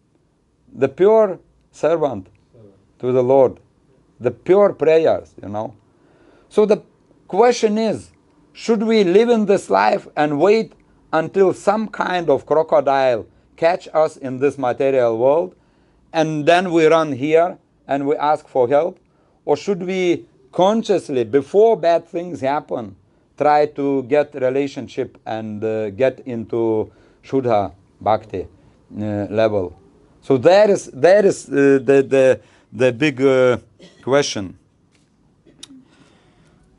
the pure servant to the Lord. The pure prayers, you know. So the question is, should we live in this life and wait until some kind of crocodile catch us in this material world, and then we run here and we ask for help? Or should we consciously, before bad things happen, try to get relationship and get into Shuddha Bhakti level? So that is the big question.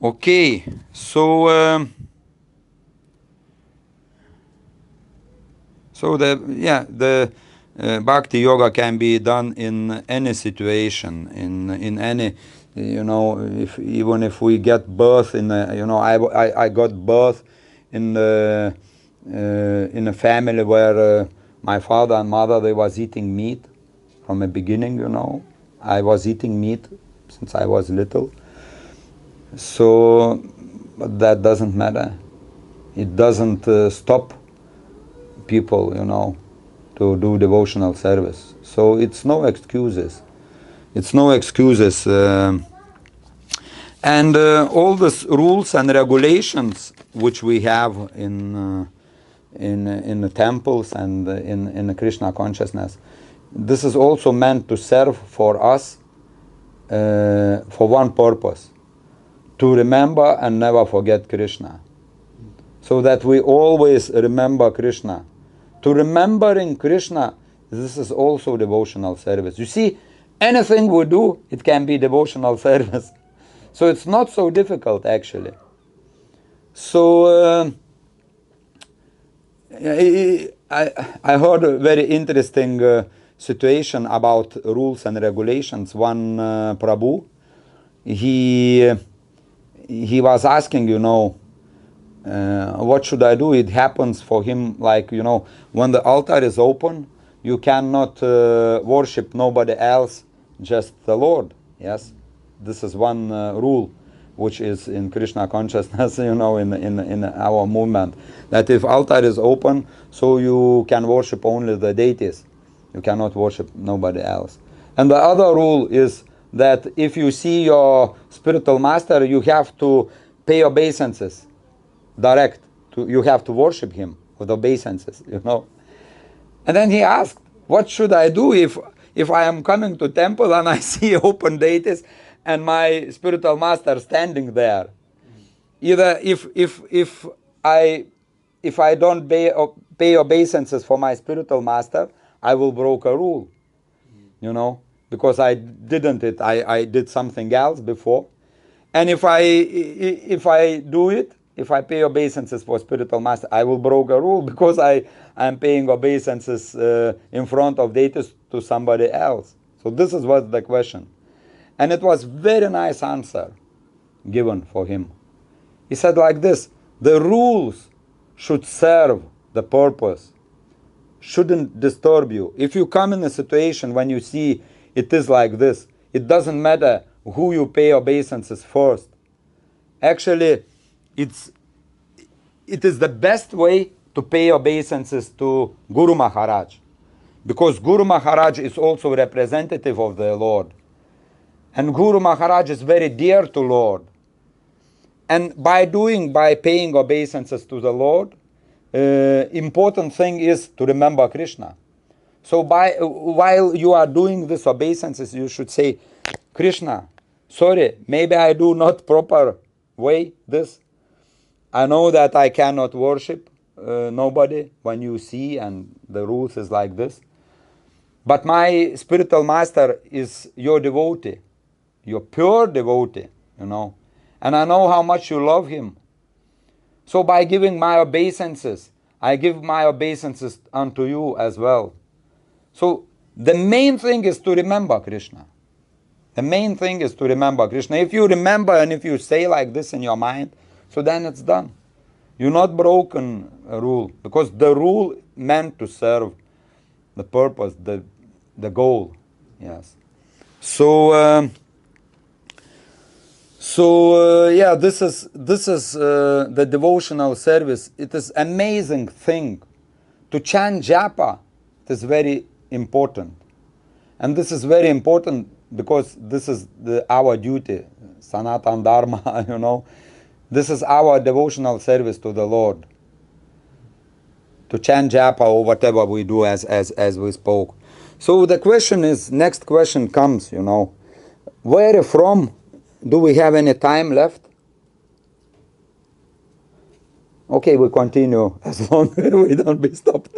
Okay, so the Bhakti yoga can be done in any situation, in any, you know, even if we get birth in a, you know, I got birth in a family where my father and mother, they was eating meat from the beginning, you know. I was eating meat since I was little. So, but that doesn't matter. It doesn't stop people, you know, to do devotional service. So it's no excuses. It's no excuses. And all these rules and regulations which we have in the temples and in the Krishna consciousness, this is also meant to serve for us for one purpose: to remember and never forget Krishna. So that we always remember Krishna. To remembering Krishna, this is also devotional service. You see, anything we do, it can be devotional service. So it's not so difficult, actually. So I heard a very interesting situation about rules and regulations. One Prabhu, he was asking, you know, what should I do? It happens for him, like, you know, when the altar is open, you cannot worship nobody else, just the Lord. Yes, this is one rule which is in Krishna consciousness, you know, in our movement, that if altar is open, so you can worship only the deities. You cannot worship nobody else. And the other rule is that if you see your spiritual master, you have to pay obeisances direct. You have to worship him with obeisances, you know. And then he asked, what should I do if I am coming to temple and I see open deities and my spiritual master standing there? Either if I don't pay obeisances for my spiritual master, I will break a rule, you know, because I didn't it. I did something else before. And if I do it, if I pay obeisances for spiritual master, I will break a rule because I am paying obeisances in front of deities to somebody else. So this is what the question. And it was very nice answer given for him. He said like this: the rules should serve the purpose, shouldn't disturb you. If you come in a situation when you see it is like this, it doesn't matter who you pay obeisances first. Actually, it is the best way to pay obeisances to Guru Maharaj, because Guru Maharaj is also representative of the Lord. And Guru Maharaj is very dear to Lord. And by paying obeisances to the Lord, important thing is to remember Krishna. So while you are doing this obeisances, you should say, Krishna, sorry, maybe I do not proper way this. I know that I cannot worship nobody when you see, and the rules is like this. But my spiritual master is your devotee, your pure devotee, you know. And I know how much you love him. So by giving my obeisances, I give my obeisances unto you as well. So the main thing is to remember Krishna. The main thing is to remember Krishna. If you remember and if you say like this in your mind, so then it's done. You're not broken a rule, because the rule meant to serve the purpose, the goal. Yes. So yeah, this is the devotional service. It is amazing thing. To chant japa, it is very important. And this is very important because this is our duty, Sanatan Dharma, you know. This is our devotional service to the Lord. To chant japa or whatever we do as we spoke. So the question is, next question comes, you know, where from? Do we have any time left? Okay, we continue as long as we don't be stopped.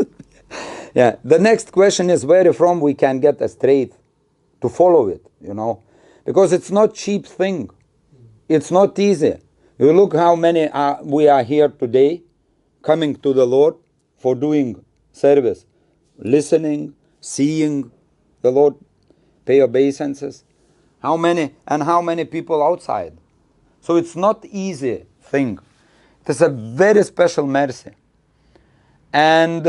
Yeah, the next question is where from we can get a straight to follow it, you know, because it's not cheap thing. It's not easy. You look how many we are here today, coming to the Lord for doing service, listening, seeing the Lord, pay obeisances. How many people outside? So it's not easy thing. It is a very special mercy. And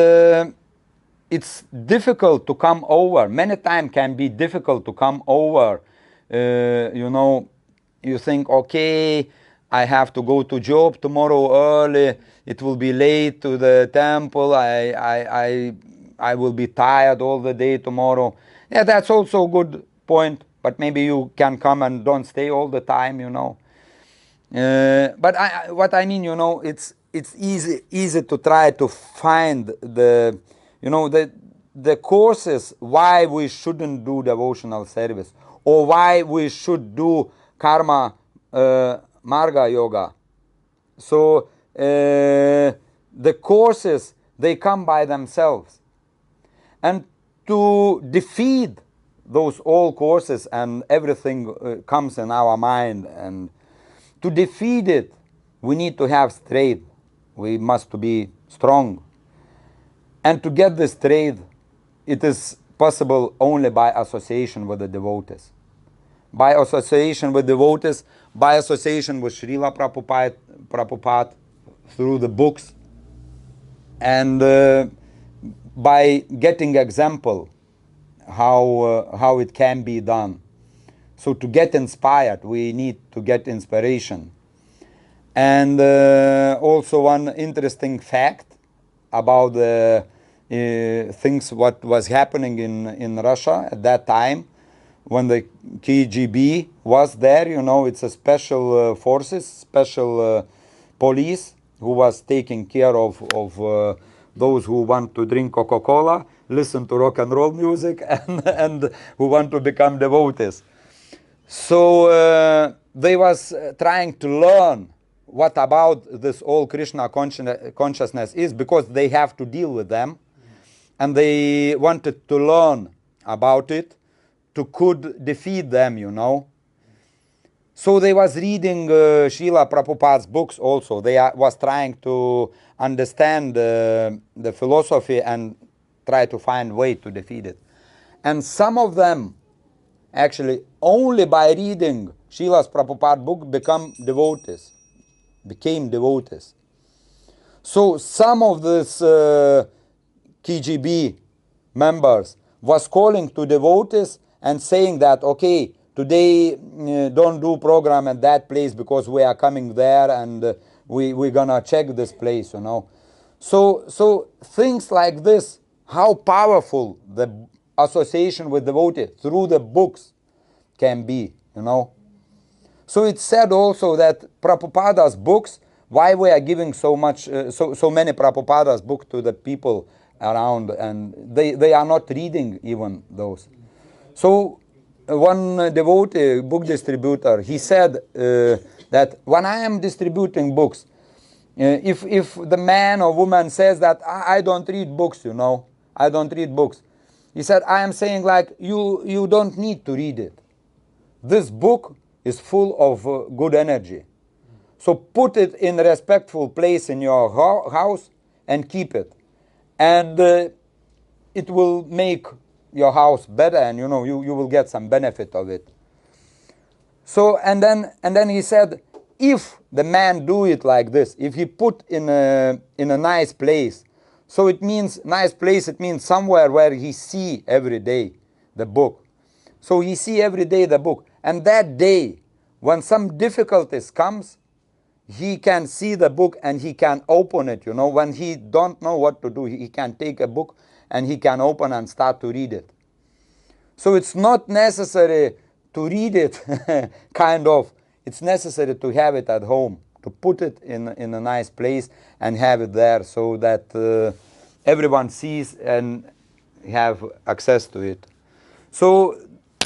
it's difficult to come over. Many times can be difficult to come over. You know, you think, okay, I have to go to job tomorrow early. It will be late to the temple. I will be tired all the day tomorrow. Yeah, that's also a good point. But maybe you can come and don't stay all the time, you know. But what I mean, you know, it's easy to try to find the, you know, the courses why we shouldn't do devotional service, or why we should do karma marga yoga. So the courses, they come by themselves. And to defeat those all courses and everything comes in our mind, and to defeat it, we need to have strength. We must be strong. And to get this strength, it is possible only by association with the devotees. By association with devotees, by association with Srila Prabhupada through the books, and by getting example how it can be done. So to get inspired, we need to get inspiration. And also one interesting fact about the things what was happening in Russia at that time, when the KGB was there, you know, it's a special forces, special police who was taking care of those who want to drink Coca-Cola, listen to rock and roll music, and who want to become devotees. So they was trying to learn what about this all Krishna consciousness is, because they have to deal with them, and they wanted to learn about it to could defeat them, you know. So they was reading Srila Prabhupada's books also. They was trying to understand the philosophy and try to find way to defeat it. And some of them, actually, only by reading Srila Prabhupada's book became devotees. So some of this KGB members was calling to devotees and saying that, okay, today don't do program at that place because we are coming there, and we're gonna check this place, you know. So things like this, how powerful the association with devotee through the books can be, you know. So it's said also that Prabhupada's books, why we are giving so much, so many Prabhupada's books to the people around, and they are not reading even those. So one devotee, book distributor, he said that when I am distributing books, if the man or woman says that I don't read books, you know, I don't read books, he said, I am saying like, you don't need to read it. This book is full of good energy. So put it in a respectful place in your house and keep it. And it will make your house better, and you will get some benefit of it. So and then he said, if the man do it like this, if he put in a nice place, so it means nice place, it means somewhere where he see every day the book. So he see every day the book, and that day when some difficulties comes, he can see the book and he can open it. When he don't know what to do, he can take a book and he can open and start to read it. So it's not necessary to read it, kind of. It's necessary to have it at home, to put it in a nice place and have it there so that everyone sees and have access to it. So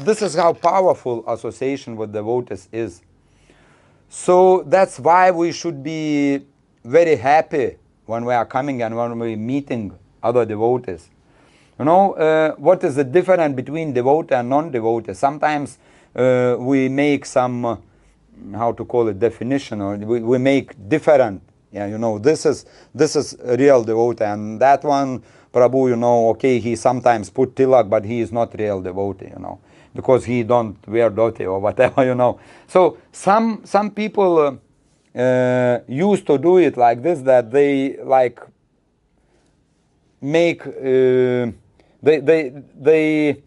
this is how powerful association with devotees is. So that's why we should be very happy when we are coming and when we're meeting other devotees. What is the difference between devotee and non-devotee? Sometimes we make some, how to call it, definition, or we make different. This is a real devotee, and that one, Prabhu, okay, he sometimes put tilak, but he is not real devotee, because he don't wear dhoti or whatever, So some people used to do it like this, that they like make they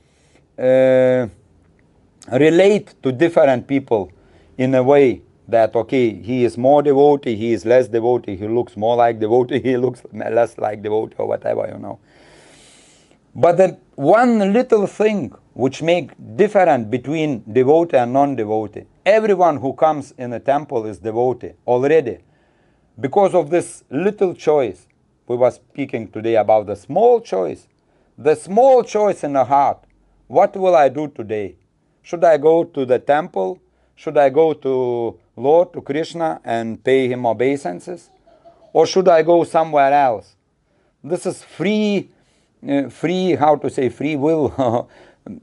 relate to different people in a way that, okay, he is more devotee, he is less devotee, he looks more like devotee, he looks less like devotee, or whatever, But the one little thing which make difference between devotee and non-devotee, everyone who comes in a temple is devotee already. Because of this little choice, we were speaking today about the small choice in the heart. What will I do today? Should I go to the temple? Should I go to Lord, to Krishna, and pay him obeisances? Or should I go somewhere else? This is free, how to say, free will.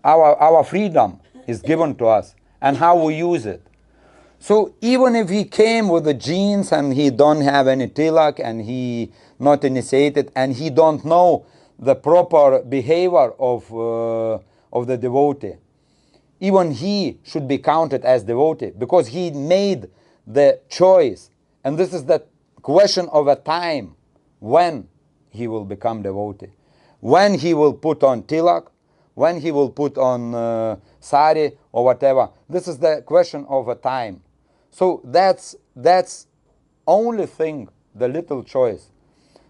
Our freedom is given to us, and how we use it. So even if he came with the jeans and he don't have any tilak and he not initiated and he don't know the proper behavior of the devotee, even he should be counted as devotee, because he made the choice. And this is the question of a time when he will become devotee, when he will put on tilak, when he will put on sari or whatever. This is the question of a time. So that's only thing, the little choice.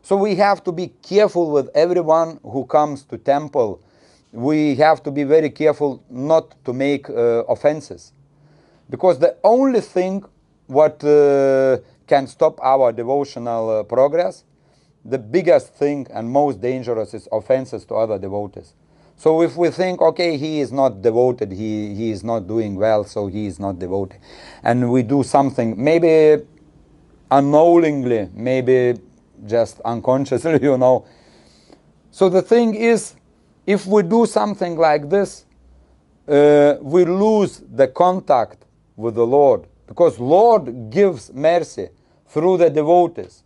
So we have to be careful with everyone who comes to temple. We have to be very careful not to make offenses, because the only thing what can stop our devotional progress, the biggest thing and most dangerous, is offenses to other devotees. So if we think, okay, he is not devoted, he is not doing well, so he is not devoted, and we do something, maybe unknowingly, maybe just unconsciously, So the thing is, if we do something like this, we lose the contact with the Lord, because Lord gives mercy through the devotees.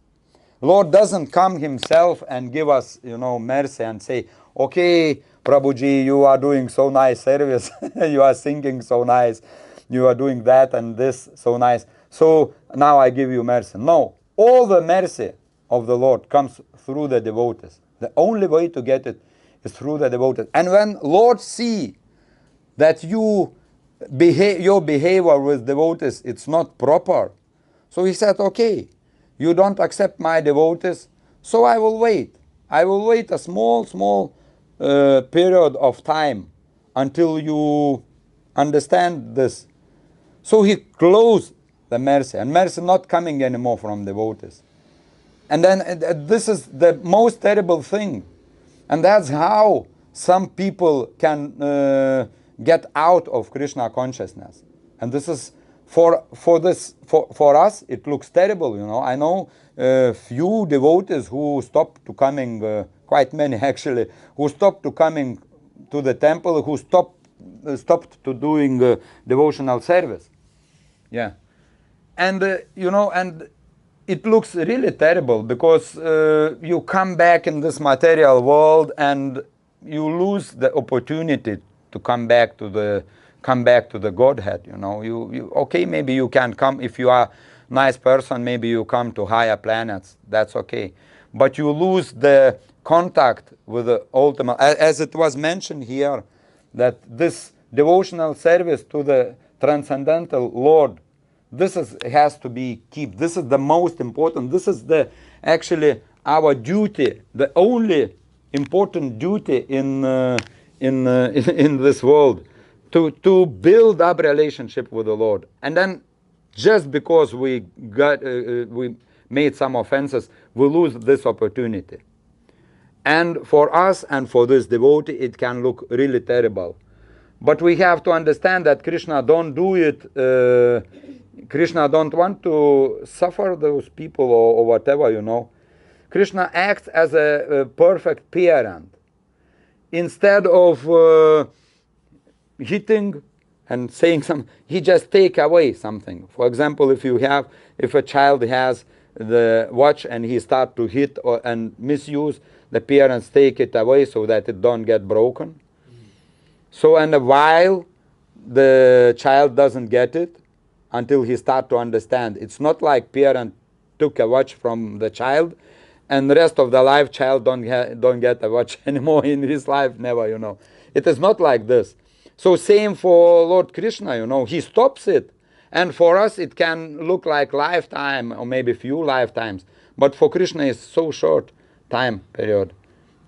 Lord doesn't come himself and give us, mercy and say, okay, Prabhuji, you are doing so nice service, you are singing so nice, you are doing that and this so nice, so now I give you mercy. No, all the mercy of the Lord comes through the devotees. The only way to get it is through the devotees. And when Lord see that your behavior with devotees, it's not proper, so he said, okay, you don't accept my devotees, so I will wait. I will wait a small period of time until you understand this. So he closed the mercy, and mercy not coming anymore from devotees. And then this is the most terrible thing. And that's how some people can get out of Krishna consciousness. And this is for us, it looks terrible, I know few devotees who stopped to coming, quite many actually, who stopped to coming to the temple, who stopped to doing devotional service. Yeah. and it looks really terrible because you come back in this material world and you lose the opportunity to come back to the Godhead. You okay, maybe you can come if you are a nice person. Maybe you come to higher planets. That's okay, but you lose the contact with the ultimate, as it was mentioned here, that this devotional service to the transcendental Lord, has to be kept. This is the most important. This is actually our duty, the only important duty in this world, to build up relationship with the Lord. And then, just because we made some offenses, we lose this opportunity. And for us and for this devotee, it can look really terrible. But we have to understand that Krishna don't do it. Krishna don't want to suffer those people or whatever. Krishna acts as a perfect parent. Instead of hitting and saying something, he just take away something. For example, if a child has the watch and he start to hit and misuse, the parents take it away so that it don't get broken. So, and while the child doesn't get it, until he start to understand. It's not like parent took a watch from the child, and the rest of the life child don't get a watch anymore in his life, never. It is not like this. So same for Lord Krishna. He stops it, and for us it can look like lifetime or maybe few lifetimes, but for Krishna it's so short time period.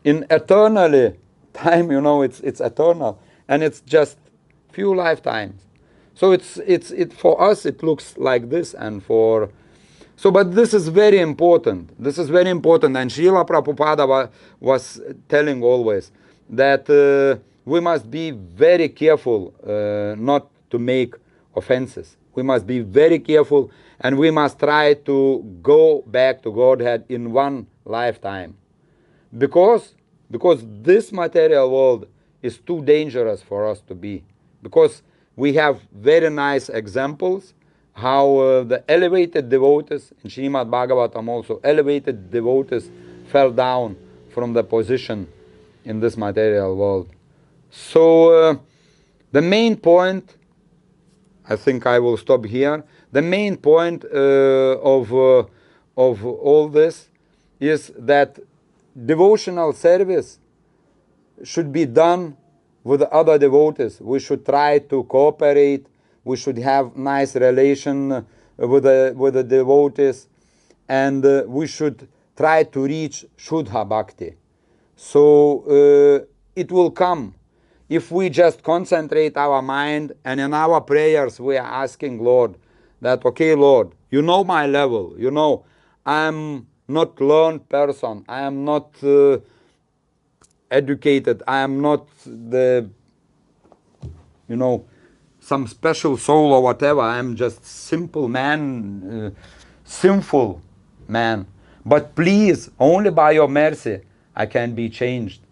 In eternally time, it's eternal, and it's just few lifetimes. So it for us it looks like this, but this is very important. This is very important, and Srila Prabhupada was telling always that we must be very careful not to make offenses. We must be very careful, and we must try to go back to Godhead in one lifetime, because this material world is too dangerous for us to be. Because we have very nice examples how the elevated devotees, in Srimad Bhagavatam also, elevated devotees fell down from the position in this material world. So the main point, I think I will stop here, the main point of all this is that devotional service should be done with other devotees. We should try to cooperate. We should have nice relation with the devotees, and we should try to reach Shuddha Bhakti. So it will come if we just concentrate our mind, and in our prayers we are asking Lord that, okay, Lord, you know my level. I'm not learned person. I am not educated. I am not some special soul or whatever. I am just simple man, sinful man. But please, only by your mercy, I can be changed.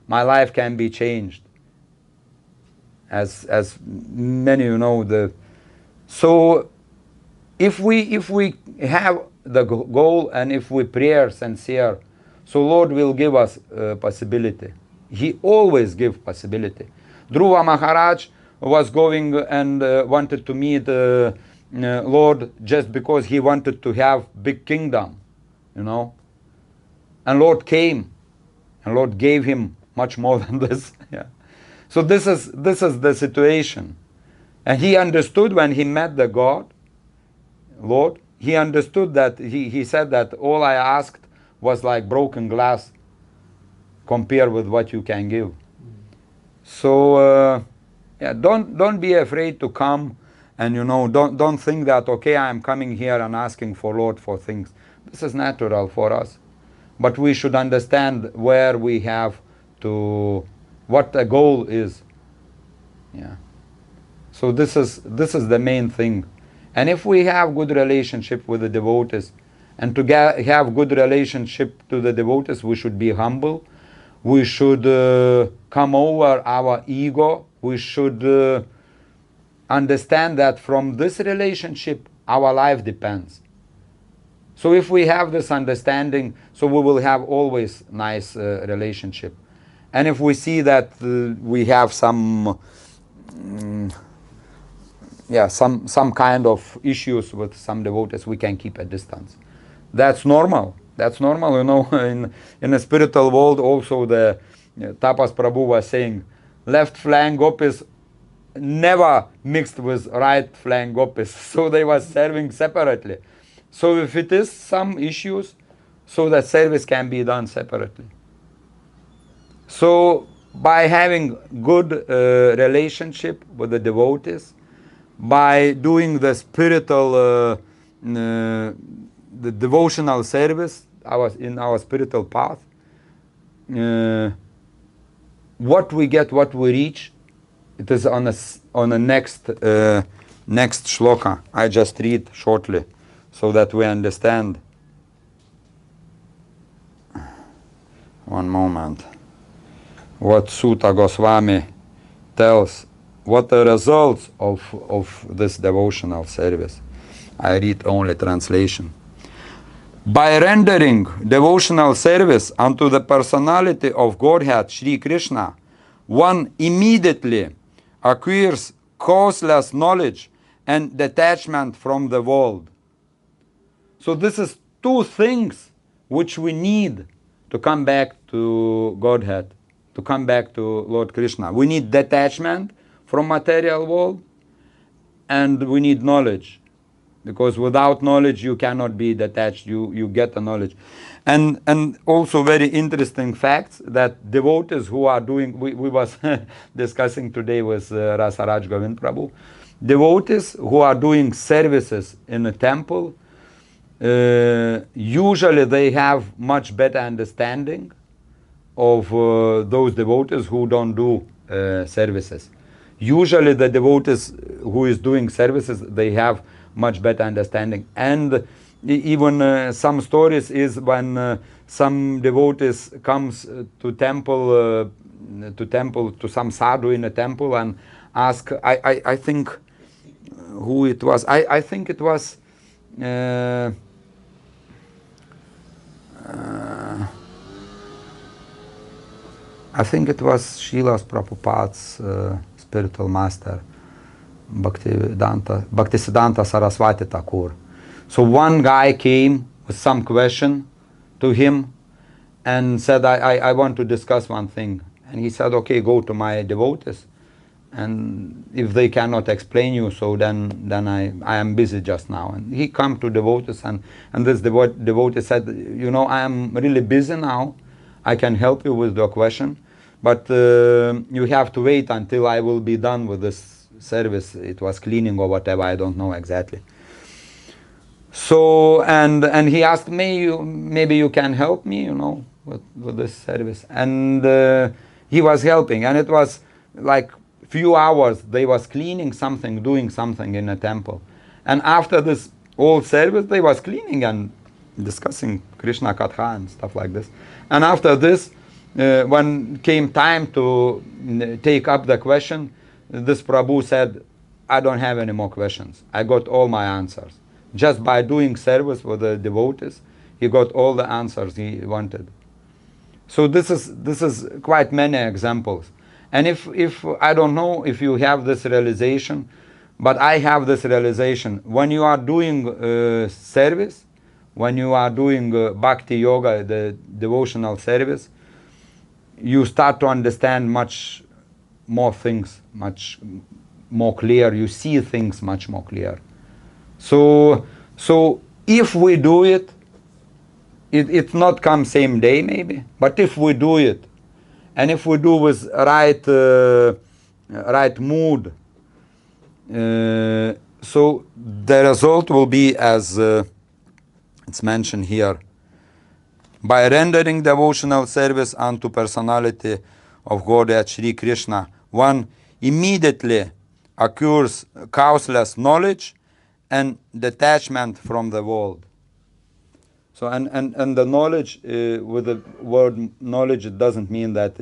My life can be changed. As many So if we have the goal, and if we pray sincere, so Lord will give us possibility. He always gives possibility. Dhruva Maharaj was going and wanted to meet Lord just because he wanted to have big kingdom, And Lord came, and Lord gave him much more than this. Yeah. So this is the situation. And he understood when he met the Lord, he understood that he said that all I asked was like broken glass compared with what you can give. So don't be afraid to come, and don't think that, okay, I am coming here and asking for Lord for things. This is natural for us, but we should understand where we have to, what the goal is. Yeah. So this is the main thing. And if we have good relationship with the devotees, and to have good relationship to the devotees, we should be humble. We should come over our ego. We should understand that from this relationship, our life depends. So if we have this understanding, so we will have always nice relationship. And if we see that we have some some kind of issues with some devotees, we can keep a distance. That's normal. That's normal, you know. In the spiritual world, also the Tapas Prabhu was saying, left flank gopis never mixed with right flank gopis, so they were serving separately. So if it is some issues, so that service can be done separately. So by having good relationship with the devotees, by doing the spiritual, the devotional service, in our spiritual path, what we get, what we reach, it is on a next shloka. I just read shortly, so that we understand. One moment. What Sutta Goswami tells, what the results of this devotional service. I read only translation. By rendering devotional service unto the personality of Godhead Sri Krishna, one immediately acquires causeless knowledge and detachment from the world. So this is two things which we need to come back to Godhead, to come back to Lord Krishna. We need detachment from material world, and we need knowledge. Because without knowledge you cannot be detached, you get the knowledge. And also very interesting facts that devotees who are doing, we was discussing today with Rasaraj Govind Prabhu, devotees who are doing services in a temple, usually they have much better understanding of those devotees who don't do services. Usually the devotees who is doing services, they have much better understanding. And even some stories is when some devotees comes to temple, to some sadhu in a temple and ask, I think who it was, I think it was I think it was Srila Prabhupada's spiritual master, Bhaktisiddhanta Saraswati Thakur. So one guy came with some question to him and said, I want to discuss one thing. And he said, okay, go to my devotees. And if they cannot explain you, so then I am busy just now. And he come to devotees, and this devotee said, you know, I am really busy now. I can help you with the question, but you have to wait until I will be done with this service. It was cleaning or whatever, I don't know exactly. So, and he asked me, maybe you can help me, you know, with this service. And he was helping, and it was like few hours they was cleaning something, doing something in a temple. And after this whole service, they was cleaning and discussing Krishna Katha and stuff like this. And after this, when came time to take up the question, this Prabhu said, I don't have any more questions. I got all my answers. Just by doing service for the devotees, he got all the answers he wanted. So this is quite many examples. And if I don't know if you have this realization, but I have this realization, when you are doing service, when you are doing bhakti yoga, the devotional service, you start to understand much more things, much more clear. You see things much more clear. So if we do it, it not come same day maybe, but if we do it, and if we do with right mood, so the result will be as it's mentioned here. By rendering devotional service unto personality of Godhead Sri Krishna, one immediately acquires causeless knowledge and detachment from the world. So and the knowledge, with the word knowledge, it doesn't mean that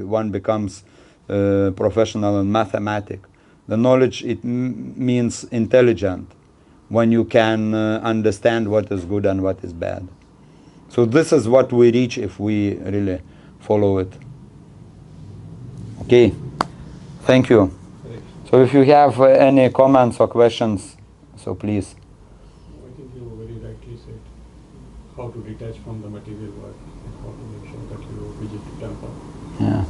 one becomes professional in mathematics. The knowledge, it means intelligent. when you can understand what is good and what is bad. So this is what we reach if we really follow it. Okay, thank you. So if you have any comments or questions, so please. I think you very rightly said how to detach from the material world and how to make sure that you visit the temple. Yeah.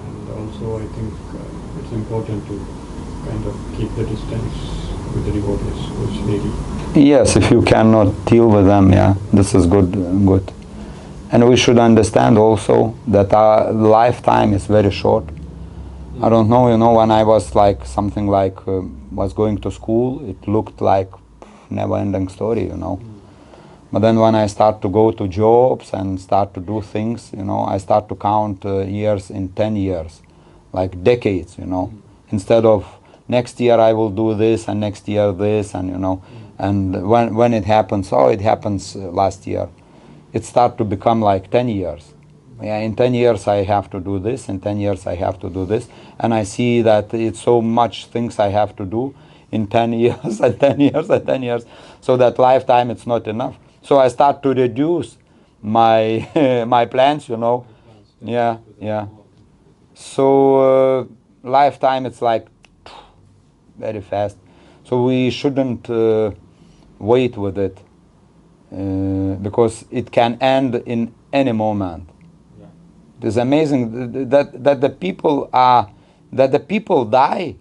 And also I think it's important to kind of keep the distance with the devotees, which really. Yes, if you cannot deal with them, yeah, this is good. And we should understand also that our lifetime is very short. I don't know, when I was like something like was going to school, it looked like never-ending story, But then when I start to go to jobs and start to do things, I start to count years in 10 years, like decades, Instead of next year I will do this and next year this and, and when it happens, it happens last year. It starts to become like 10 years. Yeah, in 10 years I have to do this, in 10 years I have to do this, and I see that it's so much things I have to do in 10 years and 10 years and 10 years, so that lifetime it's not enough. So I start to reduce my my plans, Yeah. So lifetime it's like very fast. So we shouldn't wait with it because it can end in any moment. It is amazing that the people die.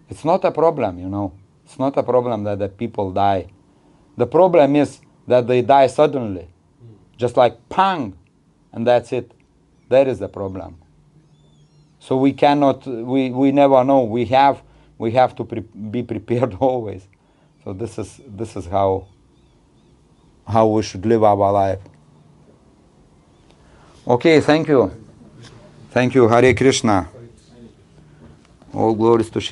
It's not a problem, It's not a problem that the people die. The problem is that they die suddenly, just like pang, and that's it. That is the problem. So we cannot. We never know. We have to be prepared always. So this is how we should live our life. Okay, thank you. Thank you. Hare Krishna. All glories to Shri